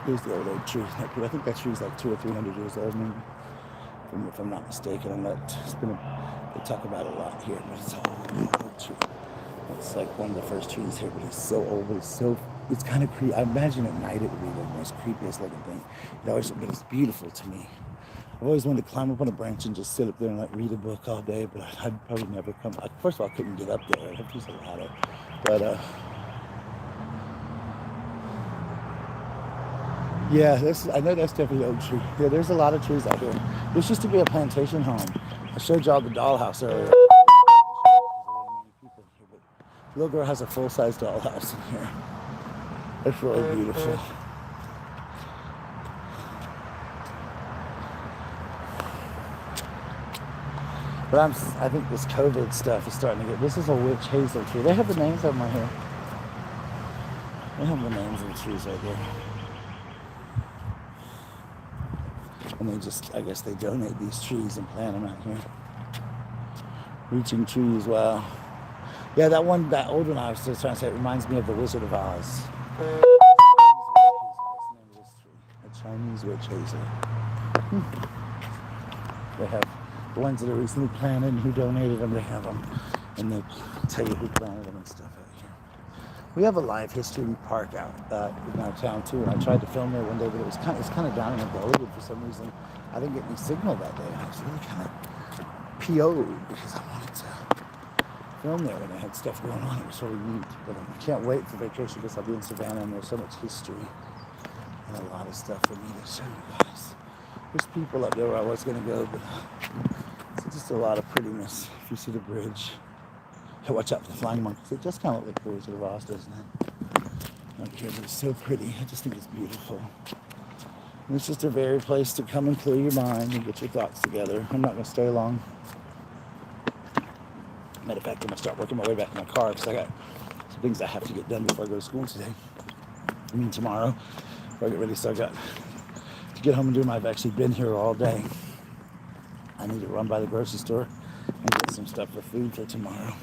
Here's the old oak tree. I think that tree's like 200 or 300 years old, maybe. If I'm not mistaken. They talk about it a lot here, but it's an old oak tree. It's like one of the first trees here, but it's so old, but it's kind of creepy. I imagine at night it would be the most creepiest looking thing. But it's beautiful to me. I've always wanted to climb up on a branch and just sit up there and like read a book all day, but I'd probably never come. First of all, I couldn't get up there. I'd have to use a ladder. But yeah, I know that's definitely oak tree. Yeah, there's a lot of trees out here. This used to be a plantation home. I showed y'all the dollhouse earlier. The little girl has a full-size dollhouse in here. It's really beautiful. But I think this COVID stuff is starting to get. This is a witch hazel tree. They have the names of them right here. They have the names of the trees right there. And I guess they donate these trees and plant them out here. Reaching trees, wow. Yeah, that old one I was just trying to say, it reminds me of the Wizard of Oz. A Chinese witch hazel. They have the ones that are recently planted and who donated them, they have them. And they tell you who planted them and stuff out here. We have a live history park out in our town too, and I tried to film there one day, but it's kind of down in a gully, and for some reason I didn't get any signal that day. And I was really kind of PO'd because I wanted to film there when I had stuff going on. It was really neat. But I can't wait for vacation because I'll be in Savannah and there's so much history and a lot of stuff for me to show you guys. There's people up there where I was going to go, but it's just a lot of prettiness. If you see the bridge, hey, watch out for the flying monkeys. It just kind of looks like the Wizard of Oz, doesn't it? Up here, but it's so pretty. I just think it's beautiful. And it's just a very place to come and clear your mind and get your thoughts together. I'm not going to stay long. Matter of fact, I'm going to start working my way back to my car because I got some things I have to get done before I go to school today. I mean tomorrow. Before I get ready, so I got to get home and do my. I've actually been here all day. I need to run by the grocery store and get some stuff for food for tomorrow.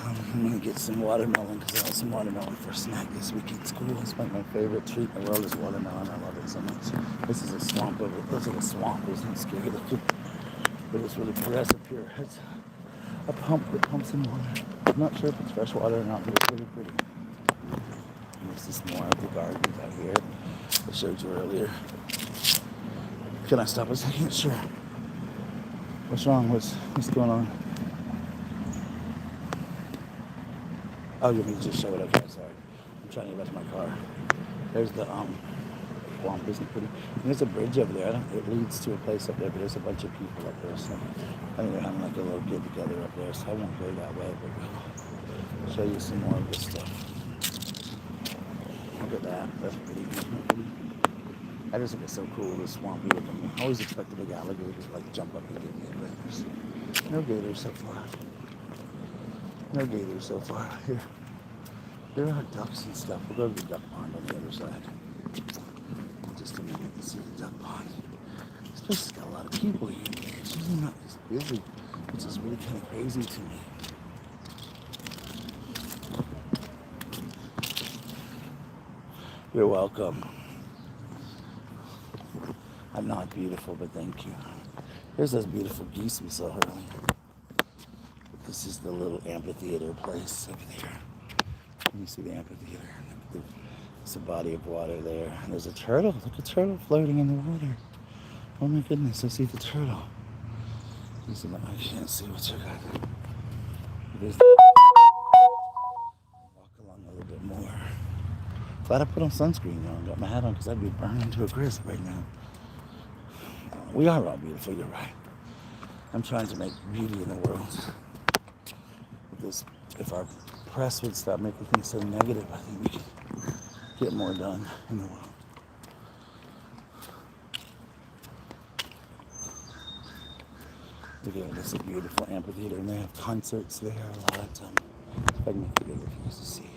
I'm going to get some watermelon because I want some watermelon for a snack this week at school. It's like my favorite treat in the world is watermelon. I love it so much. This is a swamp over it. Looks like a swamp. Isn't it scary looking? But it's really progressive here. It's a pump that pumps in water. I'm not sure if it's fresh water or not, but it's really pretty. And this is more of the gardens out here I showed you earlier. Can I stop a second? Sure. What's wrong? What's going on? Oh, you mean just show it? Okay, sorry. I'm trying to get back to my car. There's the swamp, isn't it pretty? And there's a bridge over there. It leads to a place up there, but there's a bunch of people up there. So I think they're having like a little get together up there. So I won't go that way, but we'll show you some more of this stuff. Look at that. That's pretty. I just think it's so cool, this swampy looking. I always expect the big alligators to like jump up and get me, but there's no gators so far. No gators so far here. There are ducks and stuff. We'll go to the duck pond on the other side. Just a minute to see the duck pond. This place has got a lot of people here. It's usually not this busy, which is really kind of crazy to me. You're welcome. I'm not beautiful, but thank you. Here's those beautiful geese we saw earlier. This is the little amphitheater place over there. You see the amphitheater. There's a body of water there. And there's a turtle. Look, a turtle floating in the water. Oh my goodness, I see the turtle. You see, I can't see what you got. There's walk along a little bit more. Glad I put on sunscreen though and got my hat on because I'd be burning to a crisp right now. We are all beautiful, you're right. I'm trying to make beauty in the world. If our press would stop making things so negative, I think we could get more done in the world. Again, this is a beautiful amphitheater, and they have concerts there a lot. If I can make it bigger for you to see.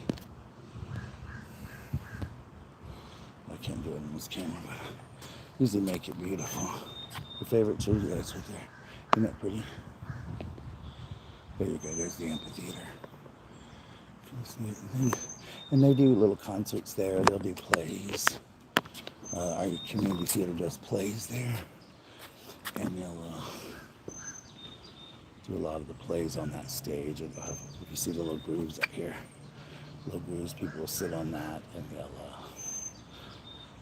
I can't do it on this camera, but I usually make it beautiful. Your favorite tree, that's right there. Isn't that pretty? There you go, there's the amphitheater. And they do little concerts there, they'll do plays. Our community theater does plays there. And they'll do a lot of the plays on that stage. And if you see the little grooves up here, little grooves, people will sit on that and they'll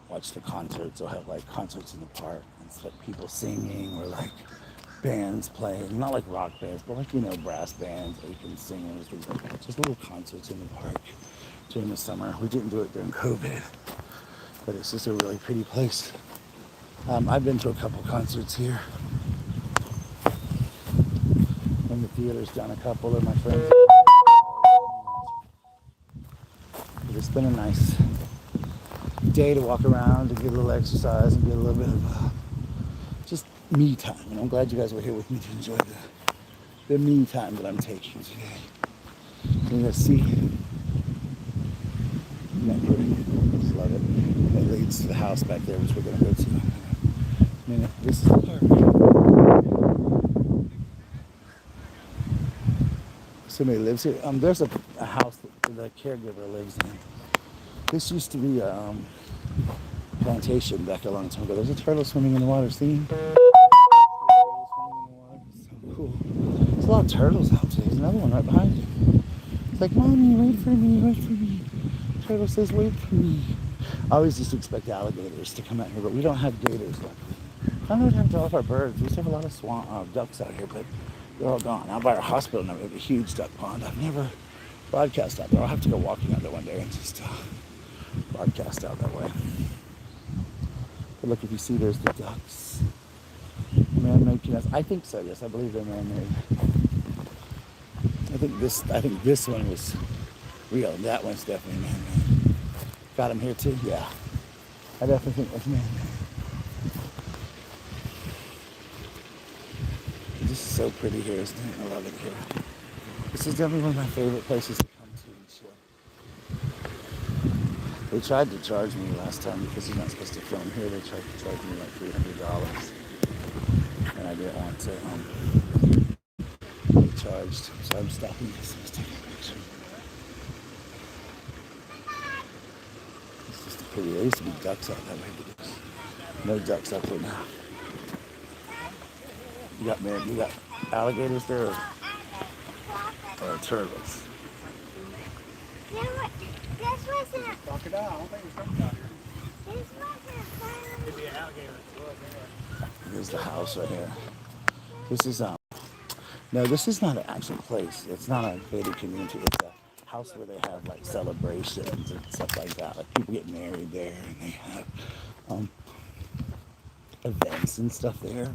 watch the concerts. They'll have like concerts in the park and it's like people singing or like bands playing, not like rock bands, but like, you know, brass bands, apron singers, things like that. Just little concerts in the park during the summer. We didn't do it during COVID, but it's just a really pretty place. I've been to a couple concerts here. And the theater's done a couple of my friends. But it's been a nice day to walk around, to get a little exercise and get a little bit of just me time. And I'm glad you guys were here with me to enjoy the me time that I'm taking today. You're gonna see. Isn't that pretty? I just love it. It leads to the house back there, which we're gonna go to. I mean, this is the park. Somebody lives here. There's a house that the caregiver lives in. This used to be a plantation back a long time ago. There's a turtle swimming in the water. See? So cool. There's a lot of turtles out there. There's another one right behind you. It's like, Mommy, wait for me, wait for me. The turtle says, wait for me. I always used to expect alligators to come out here, but we don't have gators left. I don't know what happened to all of our birds. We used to have a lot of ducks out here, but they're all gone. Out by our hospital now, we have a huge duck pond. I've never broadcast out there. I'll have to go walking out there one day and just broadcast out that way. But look, if you see, there's the ducks. Man-made peanuts. I think so, yes. I believe they're man-made. I think this one was real. That one's definitely man-made. Got them here too? Yeah. I definitely think that's man. This is so pretty here, isn't it? I love it here. This is definitely one of my favorite places to come to and chill. They tried to charge me last time because you're not supposed to film here. They tried to charge me like $300, and I didn't want to be charged, so I'm stopping this and taking a picture. It's just a pretty. There used to be ducks out that way, but there's no ducks up there now. You got alligators there or turtles? This wasn't Crocodile. I don't think it's crocodile here. this wasn't Could be an alligator. Here's the house right here. This is no, this is not an actual place. It's not a gated community. It's a house where they have like celebrations and stuff like that. Like people get married there and they have events and stuff there.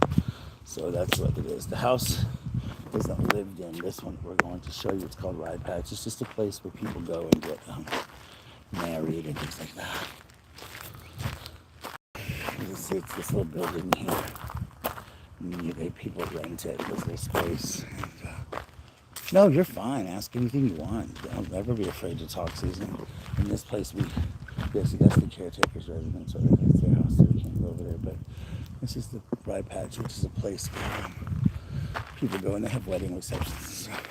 So that's what it is. The house isn't lived in. This one we're going to show you. It's called Ride Patch. It's just a place where people go and get married and things like that. It's this little building here. And people rent it with their space. And, no, you're fine. Ask anything you want. Don't ever be afraid to talk, Susan. In this place, that's the caretaker's residence, or that's their house, so we can't go over there. But this is the Ride Patch, which is a place where people go and they have wedding receptions and stuff.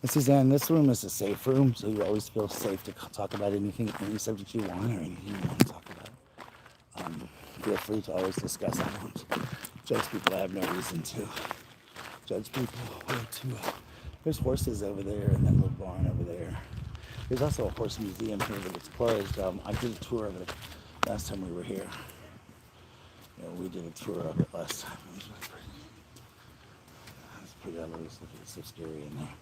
This room is a safe room, so you always feel safe to talk about anything, any subject you want, or anything you want to talk about. Feel free to always discuss. I don't judge people. I have no reason to judge people or to. There's horses over there and that little barn over there. There's also a horse museum here, but it's closed. I did a tour of it last time we were here. We did a tour of it last time. It was really pretty. It's pretty. I always look at it, so scary in there.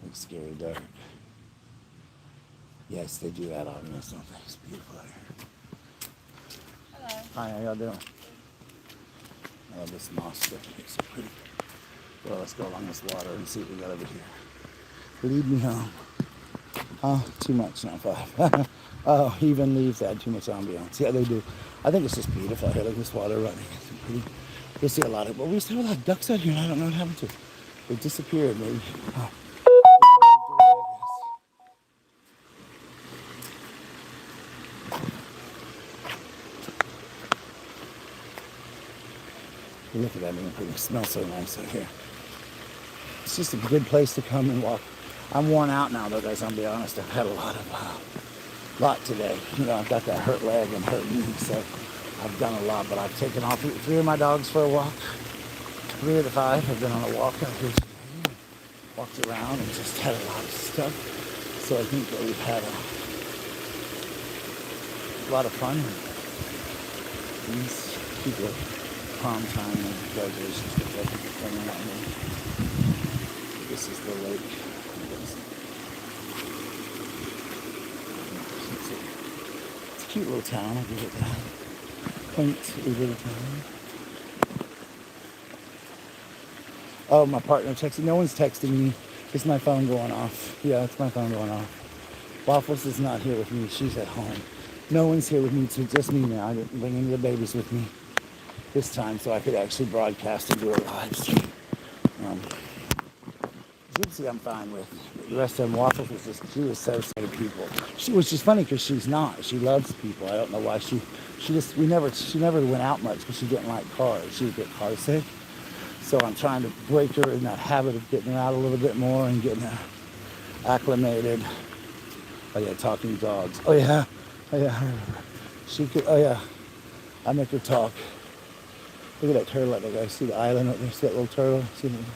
It's scary dark. Yes, they do add audience, don't they? It's beautiful out here. Hi, how y'all doing? I love this moss stuff. It's so pretty. Well, let's go along this water and see what we got over here. Lead me home. Oh, too much, not 5. Oh, even leaves add too much ambiance. Yeah, they do. I think it's just beautiful here. Look at this water running. It's pretty. You'll see a lot of, well, we used to have a lot of ducks out here, and I don't know what happened to them. They disappeared, maybe. Oh. Look at that, it smells so nice out here. It's just a good place to come and walk. I'm worn out now, though, guys. I'll be honest. I've had a lot today. I've got that hurt leg and hurt knee, so I've done a lot. But I've taken off 3 of my dogs for a walk. 3 of the 5 have been on a walk out here today. Walked around and just had a lot of stuff. So I think that we've had a lot of fun. These people. Prom time and graduations with people coming out here. This is the lake. It's a cute little town, I'll give it that. Quaint little town. Oh, my partner texted. No one's texting me. It's my phone going off. Yeah, it's my phone going off. Waffles is not here with me. She's at home. No one's here with me, so just me now. I didn't bring any of the babies with me this time, so I could actually broadcast and do a live stream. Gypsy I'm fine with. The rest of them, Waffles was just, she was so scared of people. Which is funny because she's not. She loves people. I don't know why she never went out much because she didn't like cars. She would get car sick. So I'm trying to break her in that habit of getting her out a little bit more and getting her acclimated. Oh yeah, talking dogs. Oh yeah. She could, oh yeah. I make her talk. Look at that turtle out there, guys. See the island up there? See that little turtle? See that? Isn't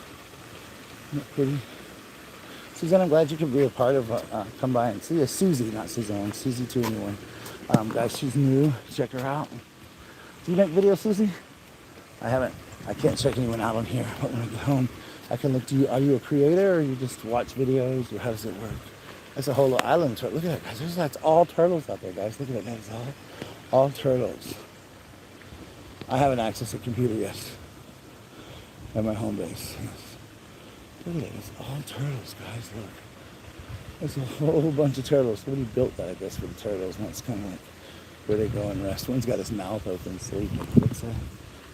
that pretty? Suzanne, I'm glad you could be a part of, come by and see us. Susie, not Suzanne. Susie too, anyway. Guys, she's new. Check her out. Do you make videos, Susie? I haven't. I can't check anyone out on here, but when I get home, I can look to you. Are you a creator, or you just watch videos, or how does it work? That's a whole little island turtle. Look at that, guys. That's all turtles out there, guys. Look at that. That is all turtles. I haven't accessed a computer yet at my home base. Look at it. It's all turtles, guys. Look. There's a whole bunch of turtles. Somebody built that, I guess, for the turtles. And it's kind of like where they go and rest. One's got his mouth open sleeping.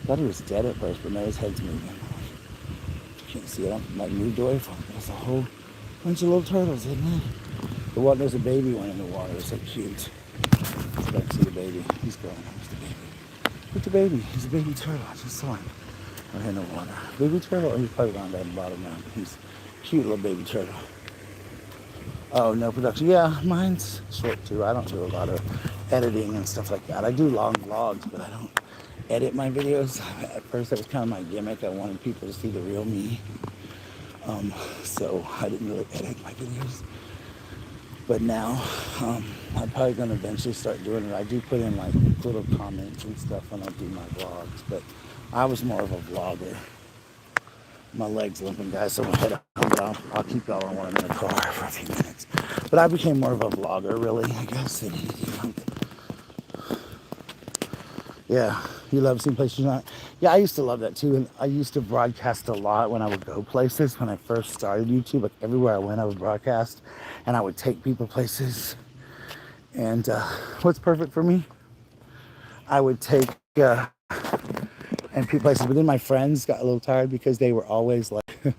Thought he was dead at first, but now his head's moving. You can't see it. I'm like moved away from it. There's a whole bunch of little turtles, isn't there? The water, there's a baby one in the water. It's so cute. So I can see the baby. He's going. Where's the baby? Look at the baby. He's a baby turtle. I just saw him. Right in the water. Baby turtle. He's probably down at the bottom now. But he's a cute little baby turtle. Oh, no production. Yeah, mine's short too. I don't do a lot of editing and stuff like that. I do long vlogs, but I don't edit my videos. At first, that was kind of my gimmick. I wanted people to see the real me. So I didn't really edit my videos. But now, I'm probably going to eventually start doing it. I do put in like little comments and stuff when I do my vlogs, but I was more of a vlogger. My leg's limping, guys, so I'm going to head home. I'll keep y'all on when I'm in the car for a few minutes. But I became more of a vlogger, really, I guess, than anything. Yeah, you love seeing places you're not. Yeah, I used to love that too. And I used to broadcast a lot when I would go places. When I first started YouTube, like everywhere I went, I would broadcast. And I would take people places. And what's perfect for me? I would take and people places. But then my friends got a little tired because they were always like,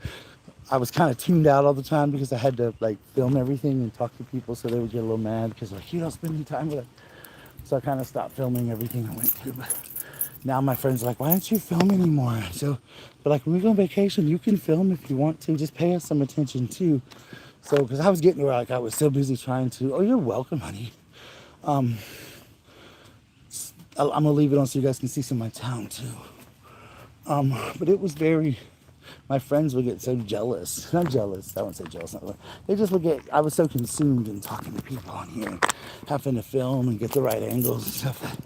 I was kind of tuned out all the time because I had to like film everything and talk to people. So they would get a little mad because like, you don't spend any time with us. So I kind of stopped filming everything I went to. But now my friends are like, why don't you film anymore? So, but like when we go on vacation, you can film if you want to. Just pay us some attention too. So, because I was getting where like I was so busy trying to. Oh, you're welcome, honey. I'm gonna leave it on so you guys can see some of my town too. But it was very. My friends would get so jealous. Not jealous. I won't say jealous. Not, they just would get. I was so consumed in talking to people on here, and having to film and get the right angles and stuff. That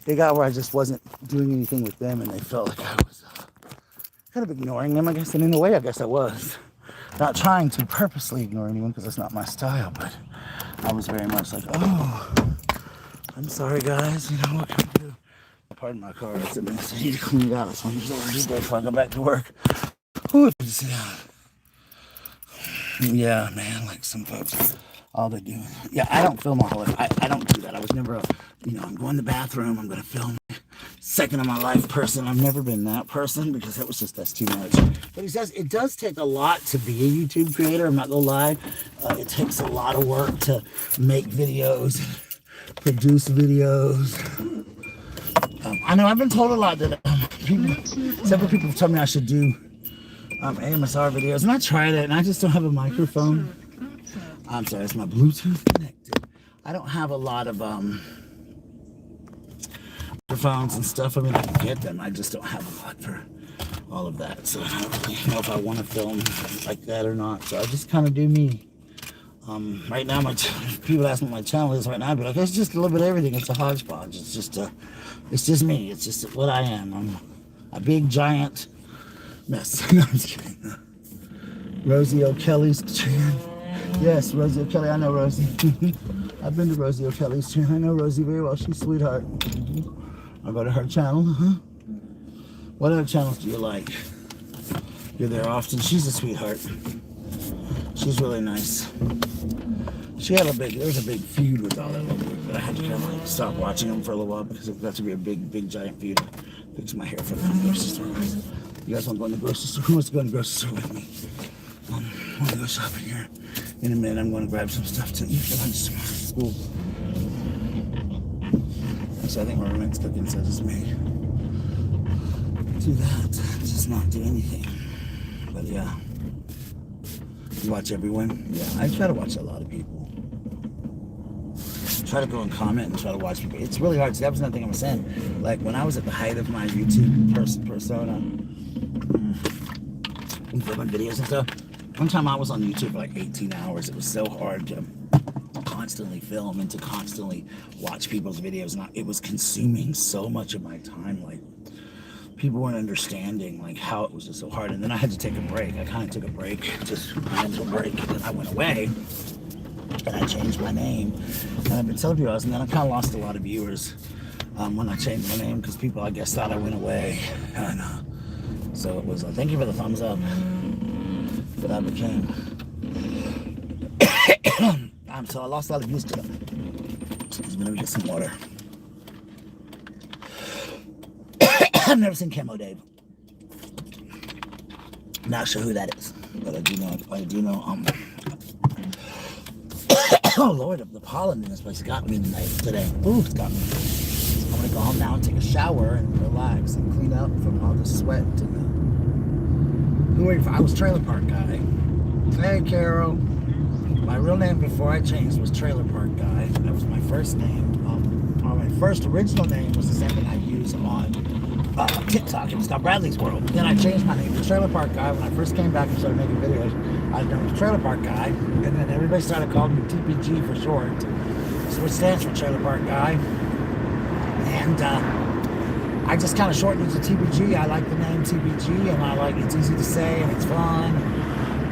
they got where I just wasn't doing anything with them, and they felt like I was kind of ignoring them, I guess. And in a way, I guess I was. Not trying to purposely ignore anyone because that's not my style, but I was very much like, oh, I'm sorry, guys. You know what can we do? Pardon my car. It's a mess. I need to clean it out. So I'm just over here before I go back to work. Ooh, sit down. Yeah, man, like some folks, all they do. Yeah, I don't film all of it. I don't do that. I was never a, I'm going to the bathroom, I'm going to film second of my life person. I've never been that person because that's too much. But it does take a lot to be a YouTube creator. I'm not going to lie. It takes a lot of work to make videos, produce videos. I know I've been told a lot that several people have told me I should do AMSR videos, and I tried it, and I just don't have a microphone. I'm sorry, it's my Bluetooth connected. I don't have a lot of microphones and stuff. I mean, I can get them. I just don't have a lot for all of that. So I don't really know if I want to film like that or not. So I just kind of do me. Right now, people ask me what my channel is right now, but like, it's just a little bit of everything. It's a hodgepodge. It's just me. It's just what I am. I'm a big giant mess. No, I'm just kidding. Rosie O'Kelly's channel. Yes, Rosie O'Kelly. I know Rosie. I've been to Rosie O'Kelly's channel. I know Rosie very well. She's a sweetheart. I'll go to her channel. What other channels do you like? You're there often. She's a sweetheart. She's really nice. There was a big feud with all that little group, but I had to kind of like stop watching them for a little while because it got to be a big giant feud. Fix my hair for the grocery store. You guys want to go in the grocery store? Who wants to go in the grocery store with me? I want to go shopping here. In a minute, I'm going to grab some stuff to eat for lunch tomorrow at school. Actually, I think my roommate's cooking, so just me do that. Just not do anything. But yeah. You watch everyone? Yeah, I try to watch a lot of people. Try to go and comment and try to watch people. It's really hard. See, that was another thing I was saying. Like, when I was at the height of my YouTube persona, and filming videos and stuff, one time I was on YouTube for like 18 hours. It was so hard to constantly film and to constantly watch people's videos. And it was consuming so much of my time. Like, people weren't understanding like how it was just so hard. And then I had to take a break. I kind of took a break, just a mental break. And then I went away and I changed my name. And I've been telling people, and then I kind of lost a lot of viewers when I changed my name because people, I guess, thought I went away. And so it was thank you for the thumbs up that I became. So I lost a lot of views to them. Excuse me, let me get some water. I've never seen Camo Dave. Not sure who that is, but I do know, oh Lord, the pollen in this place got me today. Ooh, it's got me. I'm gonna go home now and take a shower and relax and clean up from all the sweat and I was Trailer Park Guy. Hey, Carol. My real name before I changed was Trailer Park Guy. That was my first name. My first original name was the same thing I used on TikTok. It was called Bradley's World. Then I changed my name to Trailer Park Guy. When I first came back and started making videos, I was known as Trailer Park Guy. And then everybody started calling me TPG for short, which stands for Trailer Park Guy. And I just kind of shortened it to TPG. I like the name TPG, and it's easy to say, and it's fun.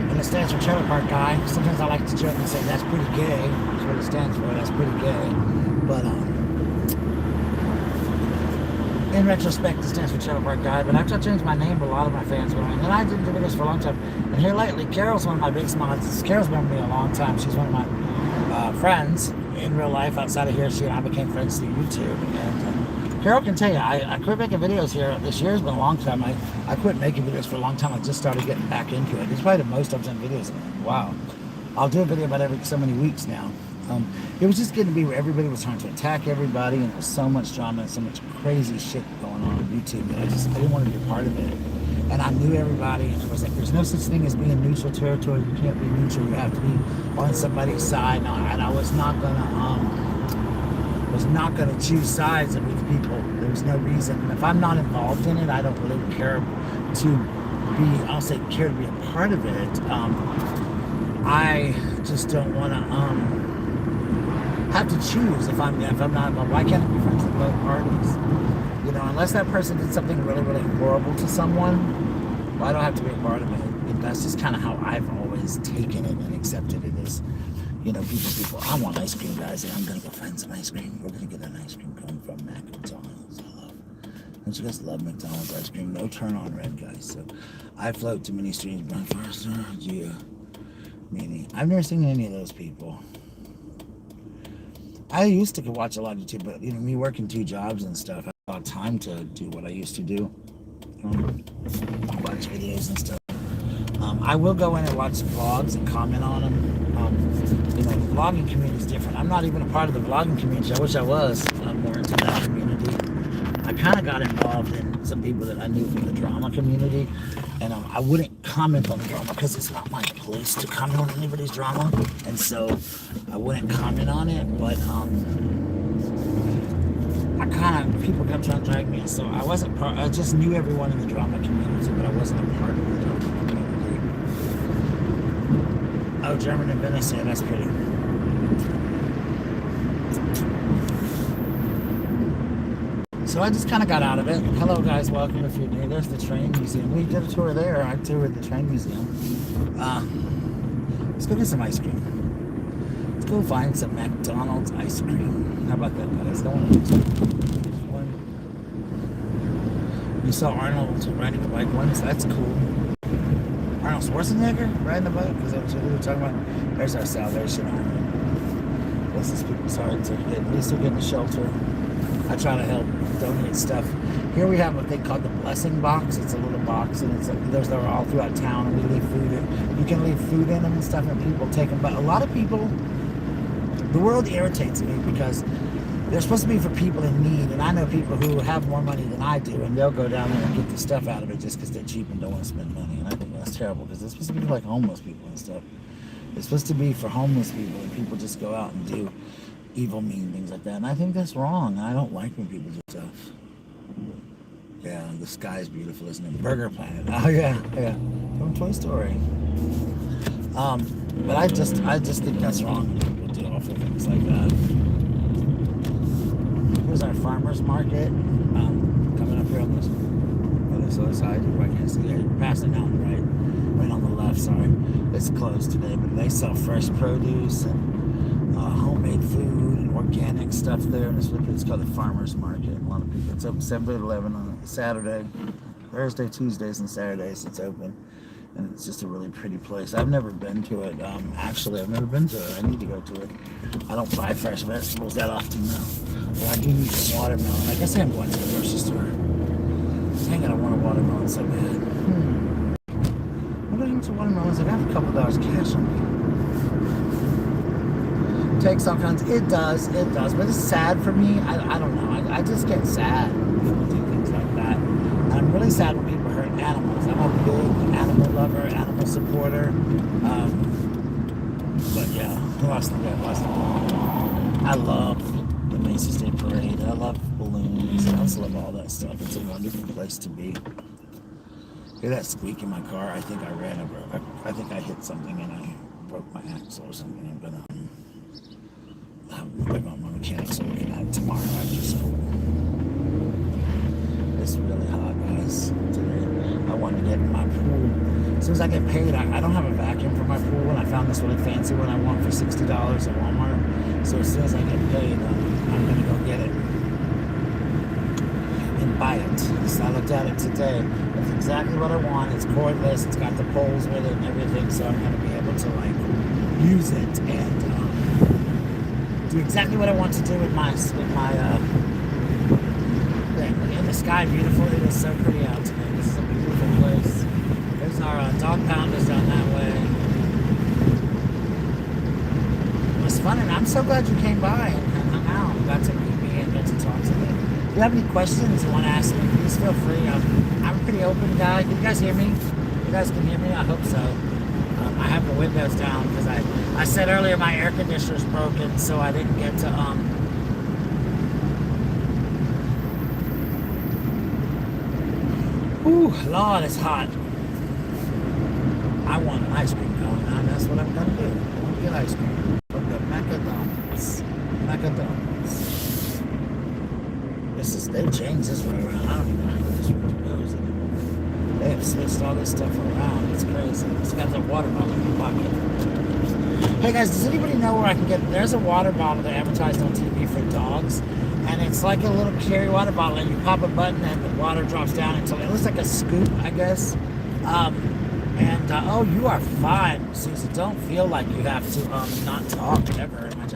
And it stands for Trailer Park Guy. Sometimes I like to joke and say that's pretty gay. That's what it stands for. That's pretty gay. But in retrospect, it stands for Trailer Park Guy. But after I changed my name, a lot of my fans were going, and I didn't do videos for a long time. And here lately, Carol's one of my biggest mods. Carol's been with me a long time. She's one of my friends in real life. Outside of here, she and I became friends through YouTube. And Carol can tell you, I quit making videos here. This year's been a long time. I quit making videos for a long time. I just started getting back into it. It's probably the most I've done videos. Wow. I'll do a video about every so many weeks now. It was just getting to be where everybody was trying to attack everybody, and there was so much drama and so much crazy shit going on YouTube that I didn't want to be a part of it. And I knew everybody. I was like, there's no such thing as being neutral territory. You can't be neutral. You have to be on somebody's side. And I was not gonna choose sides with people. There was no reason. If I'm not involved in it, I don't really care to be. I'll say care to be a part of it. I just don't want to have to choose if I'm not involved. Why can't I be friends with both parties? You know, unless that person did something really, really horrible to someone, well, I don't have to be a part of it. And that's just kind of how I've always taken it and accepted it as, you know, people, I want ice cream, guys, and I'm going to go find some ice cream. We're going to get an ice cream cone from McDonald's. Don't you guys love McDonald's ice cream? No turn on red, guys. So I float to many streams, Brian Forrester, Gia, Meanie. I've never seen any of those people. I used to watch a lot of YouTube, but, you know, me working 2 jobs and stuff, I had a lot of time to do what I used to do. Watch videos and stuff. I will go in and watch vlogs and comment on them. You know, the vlogging community is different. I'm not even a part of the vlogging community. I wish I was more into that community. I kind of got involved in some people that I knew from the drama community, and I wouldn't comment on the drama because it's not my place to comment on anybody's drama, and so I wouldn't comment on it. But people kept trying to drag me, and so I wasn't part. I just knew everyone in the drama community, but I wasn't a part of the drama community. Oh, German and Venice, yeah, that's pretty. So I just kind of got out of it. Hello, guys, welcome if you're new. There's the train museum. We did a tour there. I toured the train museum. Let's go get some ice cream. Let's go find some McDonald's ice cream. How about that, guys? You saw Arnold riding a bike once? That's cool. Arnold Schwarzenegger riding a bike? Because that's what we were talking about. There's our Salvation Army. Bless these people's hearts. At least they're getting a shelter. I try to help donate stuff. Here we have what they call the blessing box. It's a little box, and it's like those that are all throughout town, and we leave food in. You can leave food in them and stuff, and people take them. But a lot of people, the world irritates me because they're supposed to be for people in need, and I know people who have more money than I do, and they'll go down there and get the stuff out of it just because they're cheap and don't want to spend money. And I think that's terrible because it's supposed to be for like homeless people and stuff. It's supposed to be for homeless people, and people just go out and do evil, mean things like that. And I think that's wrong. I don't like when people do stuff. Yeah, the sky's beautiful, isn't it? Burger Planet. Oh yeah, yeah. From Toy Story. But I just think that's wrong when people do awful things like that. Here's our farmers market. Coming up here on this other side. I can't see it. You're past it now on the right. Right on the left, sorry. It's closed today, but they sell fresh produce and homemade food and organic stuff there, and it's called the farmers market. A lot of people. It's open 7 to 11 on Saturday, Thursday, Tuesdays, and Saturdays. It's open, and it's just a really pretty place. I've never been to it. Actually, I've never been to it. I need to go to it. I don't buy fresh vegetables that often now, but I do need some watermelon. I guess I'm going to the grocery store. Dang it, I want a watermelon so bad. What are to watermelons? I got a couple dollars cash on me. Takes all kinds. It does. But it's sad for me. I don't know. I just get sad when people do things like that. And I'm really sad when people hurt animals. I'm a big animal lover, animal supporter. But yeah, lost the bet. I love the Macy's Day Parade. I love balloons. I just love all that stuff. It's a wonderful place to be. Hear that squeak in my car? I think I ran over. I think I hit something and I broke my axle or something. I'm gonna bring on my mechanics and looking at it tomorrow after school. It's really hot, guys. Today, I want to get in my pool. As soon as I get paid, I don't have a vacuum for my pool, and I found this really fancy one I want for $60 at Walmart. So as soon as I get paid, I'm gonna go get it and buy it. So I looked at it today. It's exactly what I want. It's cordless. It's got the poles with it and everything. So I'm gonna be able to like use it and do exactly what I want to do with my thing. In the sky, beautiful. It is so pretty out today. This is a beautiful place. There's our dog pounders down that way. It was fun, and I'm so glad you came by and hung out and got to meet me and get to talk to me. If you have any questions you want to ask me, please feel free. I'm a pretty open guy. Can you guys hear me? You guys can hear me? I hope so. I have the windows down because I said earlier my air conditioner's broken, so I didn't get to Ooh, Lord, it's hot. I want an ice cream cone, and that's what I'm gonna do. I'm gonna get ice cream from the McDonald's. They've changed this way around. I don't even know how this road goes anymore. They have switched all this stuff around. It's crazy. It's got the water bottle in your pocket. Hey guys, does anybody know where I can get? There's a water bottle that advertised on TV for dogs, and it's like a little carry water bottle, and you pop a button and the water drops down until it looks like a scoop, I guess. Oh, you are fine, Susie. Don't feel like you have to not talk ever very much.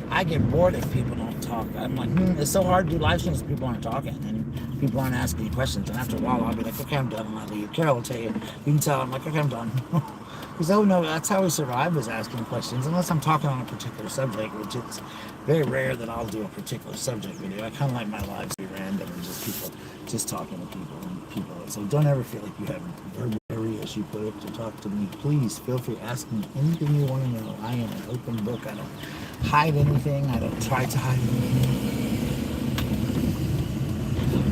I get bored if people don't talk. I'm like, it's so hard to do live streams if people aren't talking and people aren't asking you questions. And after a while, I'll be like, okay, I'm done. And I'll leave. Carol will tell you. You can tell. I'm like, okay, I'm done. Because, oh no, that's how we survive, is asking questions. Unless I'm talking on a particular subject, which is very rare that I'll do a particular subject video. I kind of like my lives to be random and just people, just talking to people. So don't ever feel like you have verbally, as you put it, to talk to me. Please feel free to ask me anything you want to know. I am an open book. I don't hide anything. I don't try to hide anything.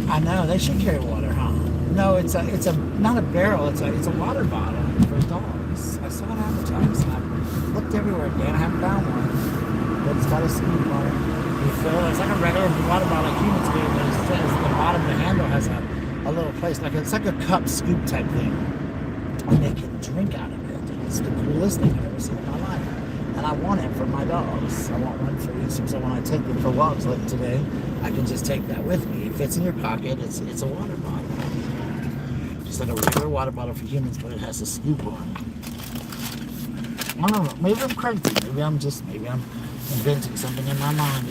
I know they should carry water, huh? No, it's not a barrel. It's a water bottle for dogs. I saw it advertised. I looked everywhere again. I haven't found one, but it's got a scoop on it. You fill it. It's like a regular water bottle like humans do, but it says the bottom of the handle has a little place, it's like a cup scoop type thing, and they can drink out of it. It's the coolest thing I've ever seen in my life, and I want it for my dogs. I want one for each, so when I take them for walks like today, I can just take that with me. It fits in your pocket. It's a water bottle, just like a regular water bottle for humans, but it has a scoop on it. I don't know. Maybe I'm crazy. Maybe I'm inventing something in my mind,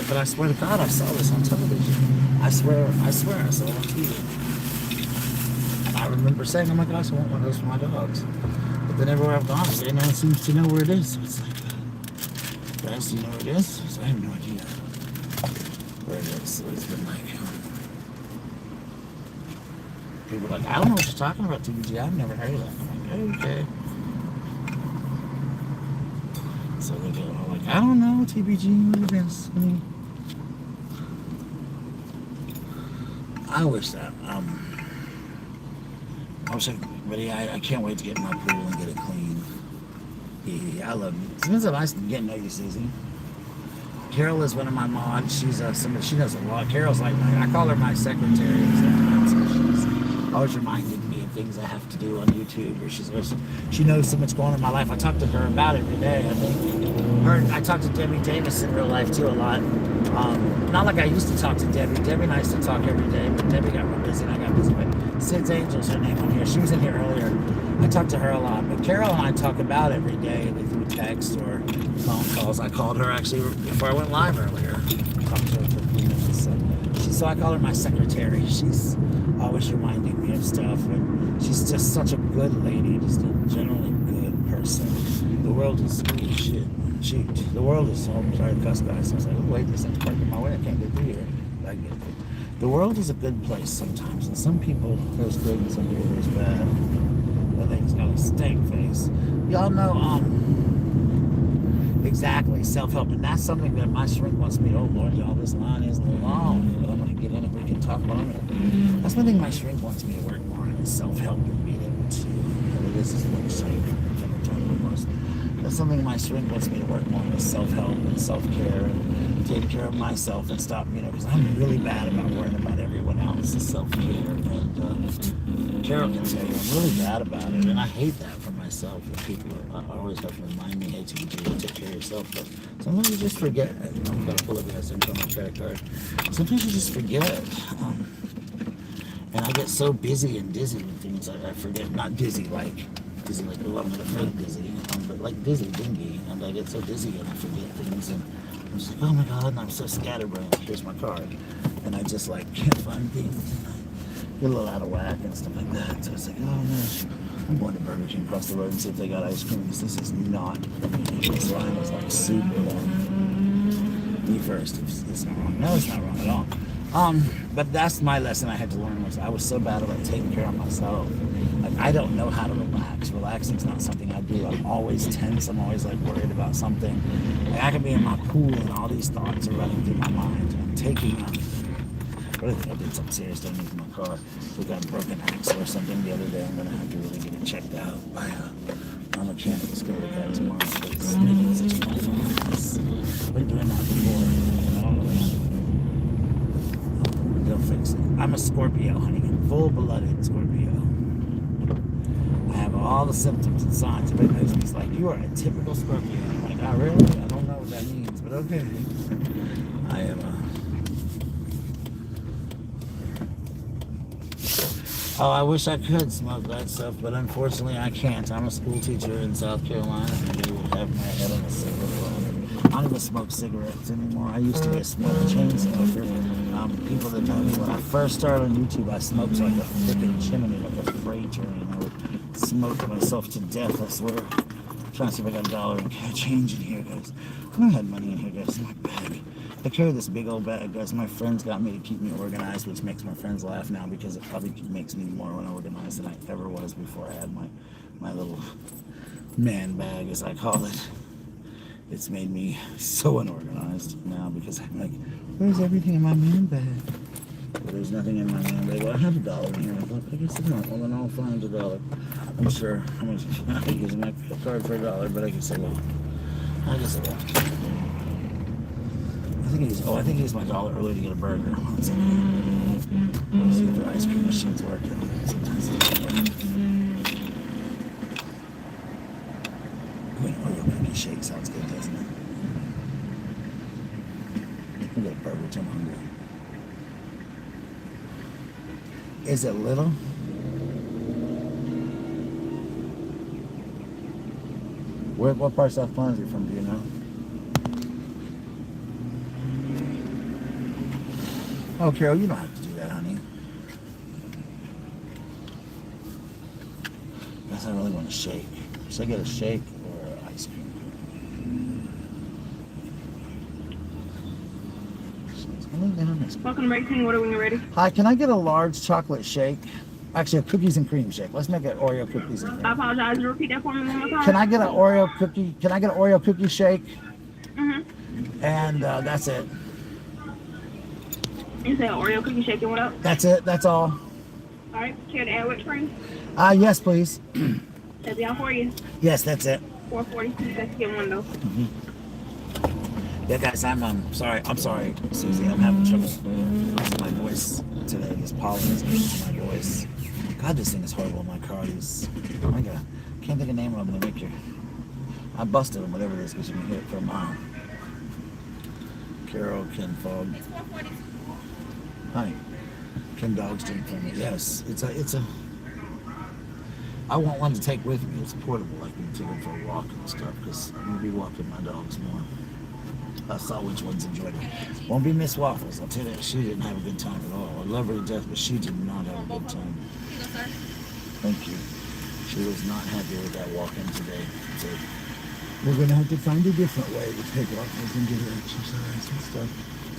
but I swear to God, I saw this on television. I swear I saw it on TV. And I remember saying, oh my gosh, I want one of those for my dogs. But then everywhere I've gone, no one seems to know where it is. So it's like, guys, do you know where it is? So I have no idea where it is. So it's been like, people are like, I don't know what you're talking about, TPG. I've never heard of that. I'm like, okay. So they go, like, I don't know, TPG, what it is. I wish that, I can't wait to get in my pool and get it clean. Yeah, I love you. It's been so nice getting to know you, Susie. Carol is one of my mods. She's she knows a lot. Carol's like I call her my secretary. So she's always reminding me of things I have to do on YouTube. Or she knows so much going on in my life. I talk to her about it every day. I think I talk to Debbie Davis in real life too a lot. Not like I used to talk to Debbie. Debbie and I used to talk every day, but Debbie got real busy and I got busy. But Sid's Angel's her name on here. She was in here earlier. I talk to her a lot, but Carol and I talk about every day through text or phone calls. I called her actually before I went live earlier. Talked to her for a few minutes. So I call her my secretary. She's always reminding me of stuff. And she's just such a good lady, just a generally good person. The world is, oh shit, shoot. The world is, oh, I'm sorry to cuss, guys. I was like, oh wait, this thing's parking my way. I can't get through here. I get it. The world is a good place sometimes, and some people there's good and some people there's bad. That thing's got a stank face. Y'all know, exactly, self-help, and that's something that my shrink wants me to, oh Lord, y'all, this line is long, but I'm going to get in it, we can talk longer. That's one thing my shrink wants me to work more on, is self-help and being able to, this is what that's something my shrink wants me to work more on, is self-help and self-care, and take care of myself and stop, because I'm really bad about worrying about everyone else's self-care, and Carol can tell you, I'm really bad about it, and I hate that for myself. And people always have to remind me, hey, TPG, take care of yourself. But sometimes you just forget. I'm going to pull up this and on my credit card. Sometimes you just forget. And I get so busy and dizzy with things, I forget. Not dizzy like, oh, I'm going to feel dizzy. But like dizzy, dingy. And I get so dizzy and I forget things. And I'm just like, oh my God, and I'm so scatterbrained. Here's my card. And I just like can't find things. And I get a little out of whack and stuff like that. So it's like, oh man. I'm going to Burger King across the road and see if they got ice cream, because this is not for me. This line is like super long. Me first, it's not wrong. No, it's not wrong at all. But that's my lesson I had to learn, was I was so bad about taking care of myself. Like, I don't know how to relax. Relaxing's not something I do. I'm always tense. I'm always like worried about something. Like, I can be in my pool and all these thoughts are running through my mind. I'm taking I did something serious down in my car. We got a broken axle or something the other day. I'm going to have to really get it checked out by a mechanic. Let's go look at it tomorrow. It's making such a difference. I've been doing that before. They'll fix it. I'm a Scorpio, honey. Full-blooded Scorpio. I have all the symptoms and signs. Everybody knows me. It's like, you are a typical Scorpio. I'm like, oh, really? I don't know what that means, but okay. I am Oh, I wish I could smoke that stuff, but unfortunately I can't. I'm a school teacher in South Carolina, and they will have my head on a silver platter. I don't even smoke cigarettes anymore. I used to be a chain smoker. People that know me, when I first started on YouTube, I smoked like a freaking chimney, like a freight train. I would smoke myself to death, I swear. I'm trying to see if I got $1 and change in here, guys. I don't have money in here, guys. In my bag. I carry this big old bag, guys. My friends got me to keep me organized, which makes my friends laugh now, because it probably makes me more unorganized than I ever was before I had my little man bag, as I call it. It's made me so unorganized now, because I'm like, where's everything in my man bag? Well, there's nothing in my man bag. Well, I have $1 in here. I thought, I guess I don't. Well, then I'll find $1. I'm sure I'm using my card for $1, but I guess I won't. I guess I won't. I think I used my $1 earlier to get a burger. Let's see if the ice cream machine's working. Sometimes it doesn't work. Oreo cookie shake sounds good, doesn't it? I'll get a burger too, I'm hungry. Is it little? What part of South Carolina is it from, do you know? Oh, Carol, you don't have to do that, honey. I guess I really want a shake. Should I get a shake or ice cream? Welcome to Break King. What are we ready? Hi, can I get a large chocolate shake? Actually, a cookies and cream shake. Let's make it Oreo cookies and cream. I apologize. Repeat that for me one more time. Can I get an Oreo cookie? Can I get an Oreo cookie shake? Mm-hmm. And that's it. You said Oreo cookie shake and what up? That's it. That's all. All right. Care to add whipped cream? Yes, please. That'll be out for you. Yes, that's it. $4.40. That's get one though. Mm-hmm. Yeah, guys, I'm sorry. I'm sorry, Susie. I'm having trouble with my voice today. This pollen is getting my voice. God, this thing is horrible in my car. I can't think of the name of them. They make your. I busted them, whatever it is, because you can hear it from Carol Ken Fogg. It's $4.40. Honey, Ken Dogs drink for me. Yes, it's a. I want one to take with me. It's portable. I can take it for a walk and stuff, because I'm gonna be walking my dogs more. I saw which ones enjoyed it. Won't be Miss Waffles. I'll tell you that she didn't have a good time at all. I love her to death, but she did not have a good time. Thank you. She was not happy with that walk-in today. So we're gonna have to find a different way to take Waffles and get her exercise and stuff.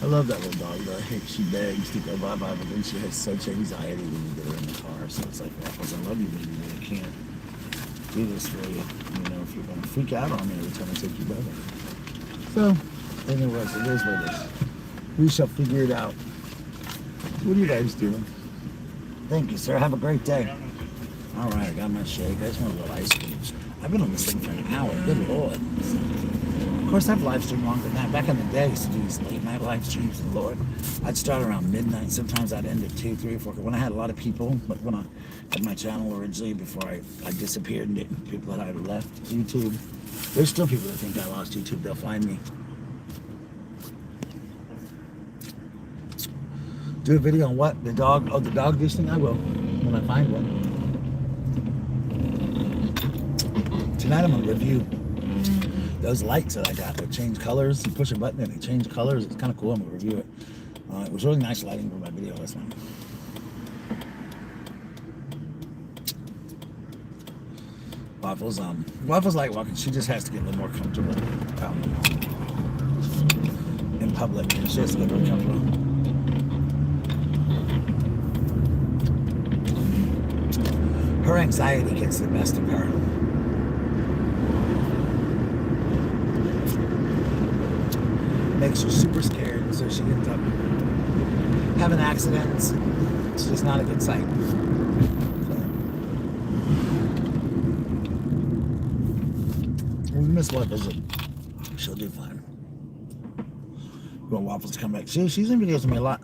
I love that little dog though. I hate she begs to go bye-bye, but then she has such anxiety when you get her in the car. So it's like, Waffles, I love you, baby, but I can't do this for you. You know, if you're gonna freak out on me every time I take you by there. So, anyways, it is what it is. We shall figure it out. What are you guys doing? Thank you, sir. Have a great day. All right, I got my shake. I just want a little ice cream. I've been on this thing for an hour. Good Lord. Of course, I've live streamed longer than that. Back in the day, I used to do these late night live streams. And Lord, I'd start around midnight. Sometimes I'd end at 2, 3, or 4. When I had a lot of people, like when I had my channel originally, before I disappeared and didn't, people that I had left YouTube. There's still people that think I lost YouTube. They'll find me. Do a video on what? The dog? Oh, the dog dish thing? I will, when I find one. Tonight I'm going to review those lights that I got that change colors. You push a button and they change colors. It's kind of cool. I'm going to review it. It was really nice lighting for my video last night. Waffles like walking. She just has to get a little more comfortable in public. She has to get really comfortable. Her anxiety gets the best of her. Makes her super scared, so she ends up having accidents. It's just not a good sight. Miss Waffles, she'll do fine. We want Waffles to come back. She's in videos with me a lot.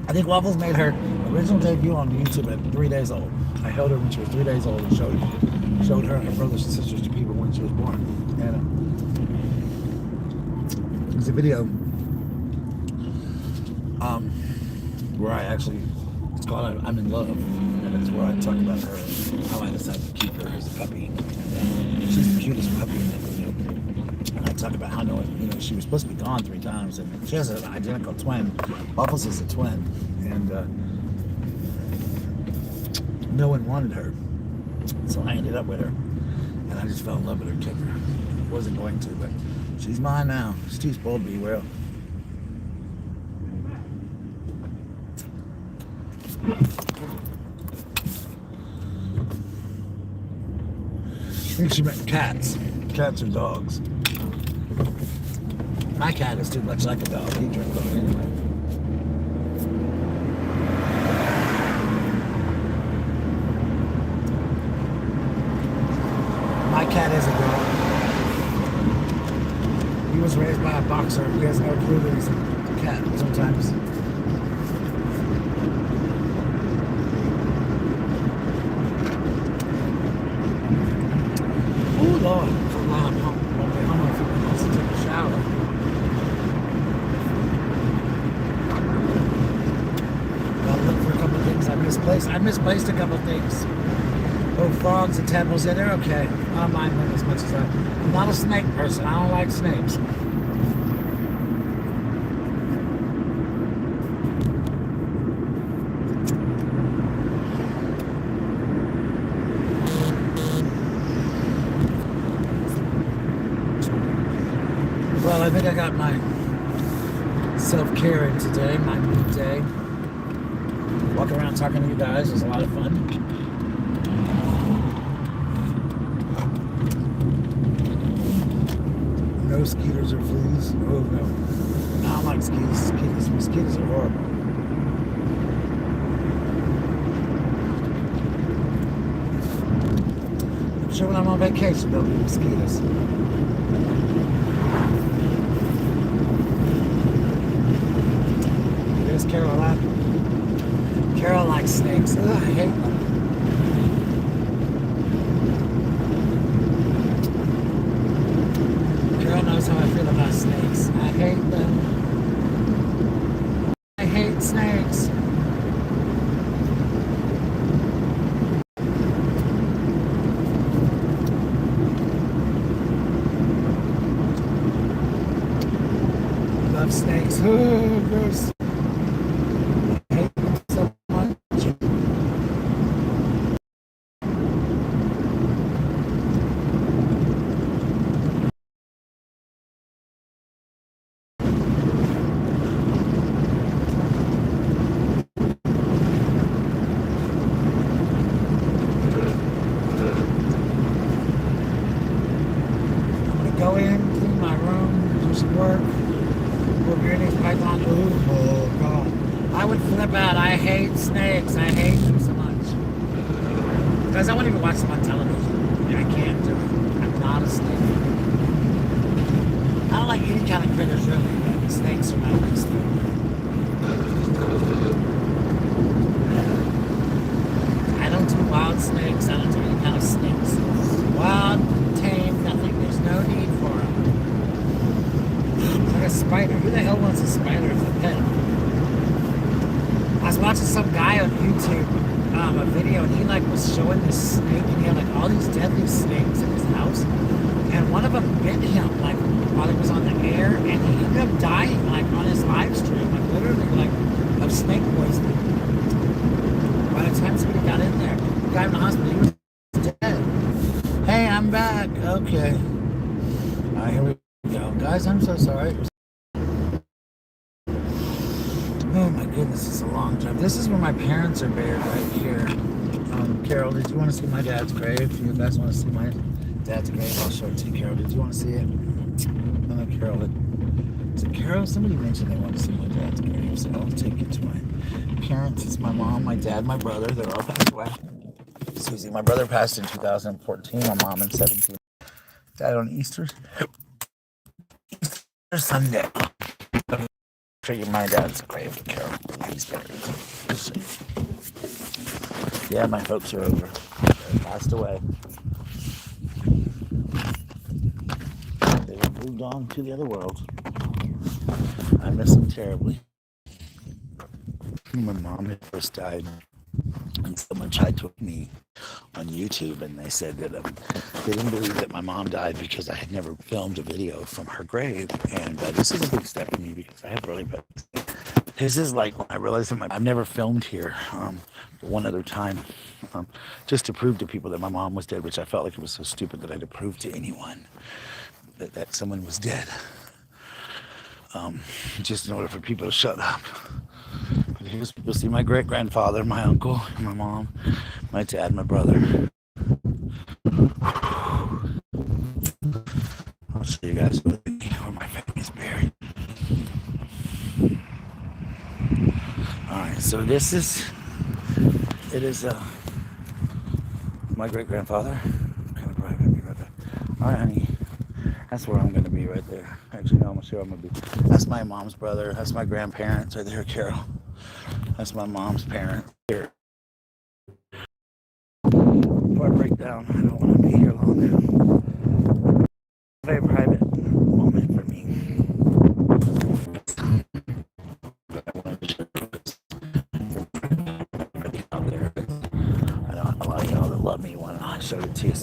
I think Waffles made her original debut on YouTube at 3 days old. I held her when she was 3 days old and showed her and her brothers and sisters to people when she was born. And there's a video where I actually, it's called I'm in Love, and it's where I talk about her and how I decided to keep her as a puppy. She's the cutest puppy in that video. And I talk about how she was supposed to be gone 3 times, and she has an identical twin. Waffles is a twin, and no one wanted her, so I ended up with her, and I just fell in love with her. Took her. Wasn't going to, but she's mine now. She's too spoiled to be well. I think she meant cats. Cats or dogs. My cat is too much like a dog. He drinks on anyway. My cat is a dog. He was raised by a boxer. He has no clue that he's a cat sometimes. Oh Lord, I'm home. If he wants to take a shower. Gotta look for a couple of things I misplaced. I misplaced a couple of things. Oh, frogs and tadpoles, yeah, they're okay. I don't mind them as much as I'm not a snake person. I don't like snakes. Well, I think I got my self-care in today, my new day. Walking around talking to you guys was a lot of fun. No skeeters or fleas. Oh no. I don't like mosquitoes. Mosquitoes are horrible. I'm sure when I'm on vacation there'll be mosquitoes. There's Carol. Carol likes snakes. Ugh, I hate them. Carol knows how I feel about snakes. I hate them. I hate snakes. So gross. I hate it so much. Go in, clean my room, do some work. We'll be in python. Oh god. I would flip out. I hate snakes. I hate them so much. Guys, I won't even watch them on television. I can't do it. I'm not a snake. I don't like any kind of critters really, but snakes are my least favorite. I don't do wild snakes. I don't do any kind of snakes. Wild, tame, nothing. There's no need for them. It's like a spider. Who the hell wants a spider as a pet? I was watching some guy on YouTube, a video, and he like was showing this snake, and he had like all these deadly snakes in his house, and one of them bit him like while he was on the air, and he ended up dying like on his live stream, like literally like of snake poisoning. By the time somebody got in there, the guy in the hospital, he was dead. Hey, I'm back. Okay. All right, here we go. Guys, I'm so sorry. Oh my goodness, it's a long drive. This is where my parents are buried right here. Carol, did you want to see my dad's grave? If you guys want to see my dad's grave, I'll show it to you. Carol, did you want to see it? No, Carol. Is it Carol? Somebody mentioned they want to see my dad's grave, so I'll take you to my parents. It's my mom, my dad, my brother. They're all passed away. Susie, my brother passed in 2014. My mom in 17. Died on Easter Sunday. Show you my dad's grave, Carol. He's buried. Yeah, my folks are over. They passed away. They moved on to the other world. I miss them terribly. My mom had first died, and someone tried to hook me on YouTube, and they said that they didn't believe that my mom died because I had never filmed a video from her grave. And this is a big step for me because I have really bad. This is like when I realized that I've never filmed here one other time, just to prove to people that my mom was dead, which I felt like it was so stupid that I had to prove to anyone that someone was dead, just in order for people to shut up. But here's, you'll see my great-grandfather, my uncle, my mom, my dad, my brother. I'll show you guys where my family's buried. Alright, so it is my great-grandfather. Alright, honey, that's where I'm going to be right there. Actually, no, I'm sure I'm going to be. That's my mom's brother. That's my grandparents right there, Carol. That's my mom's parent. Here. Before I break down, I don't want to be here long. Very private moment for me. I wanted to show you out there. I know a lot of y'all that love me when I showed it to you.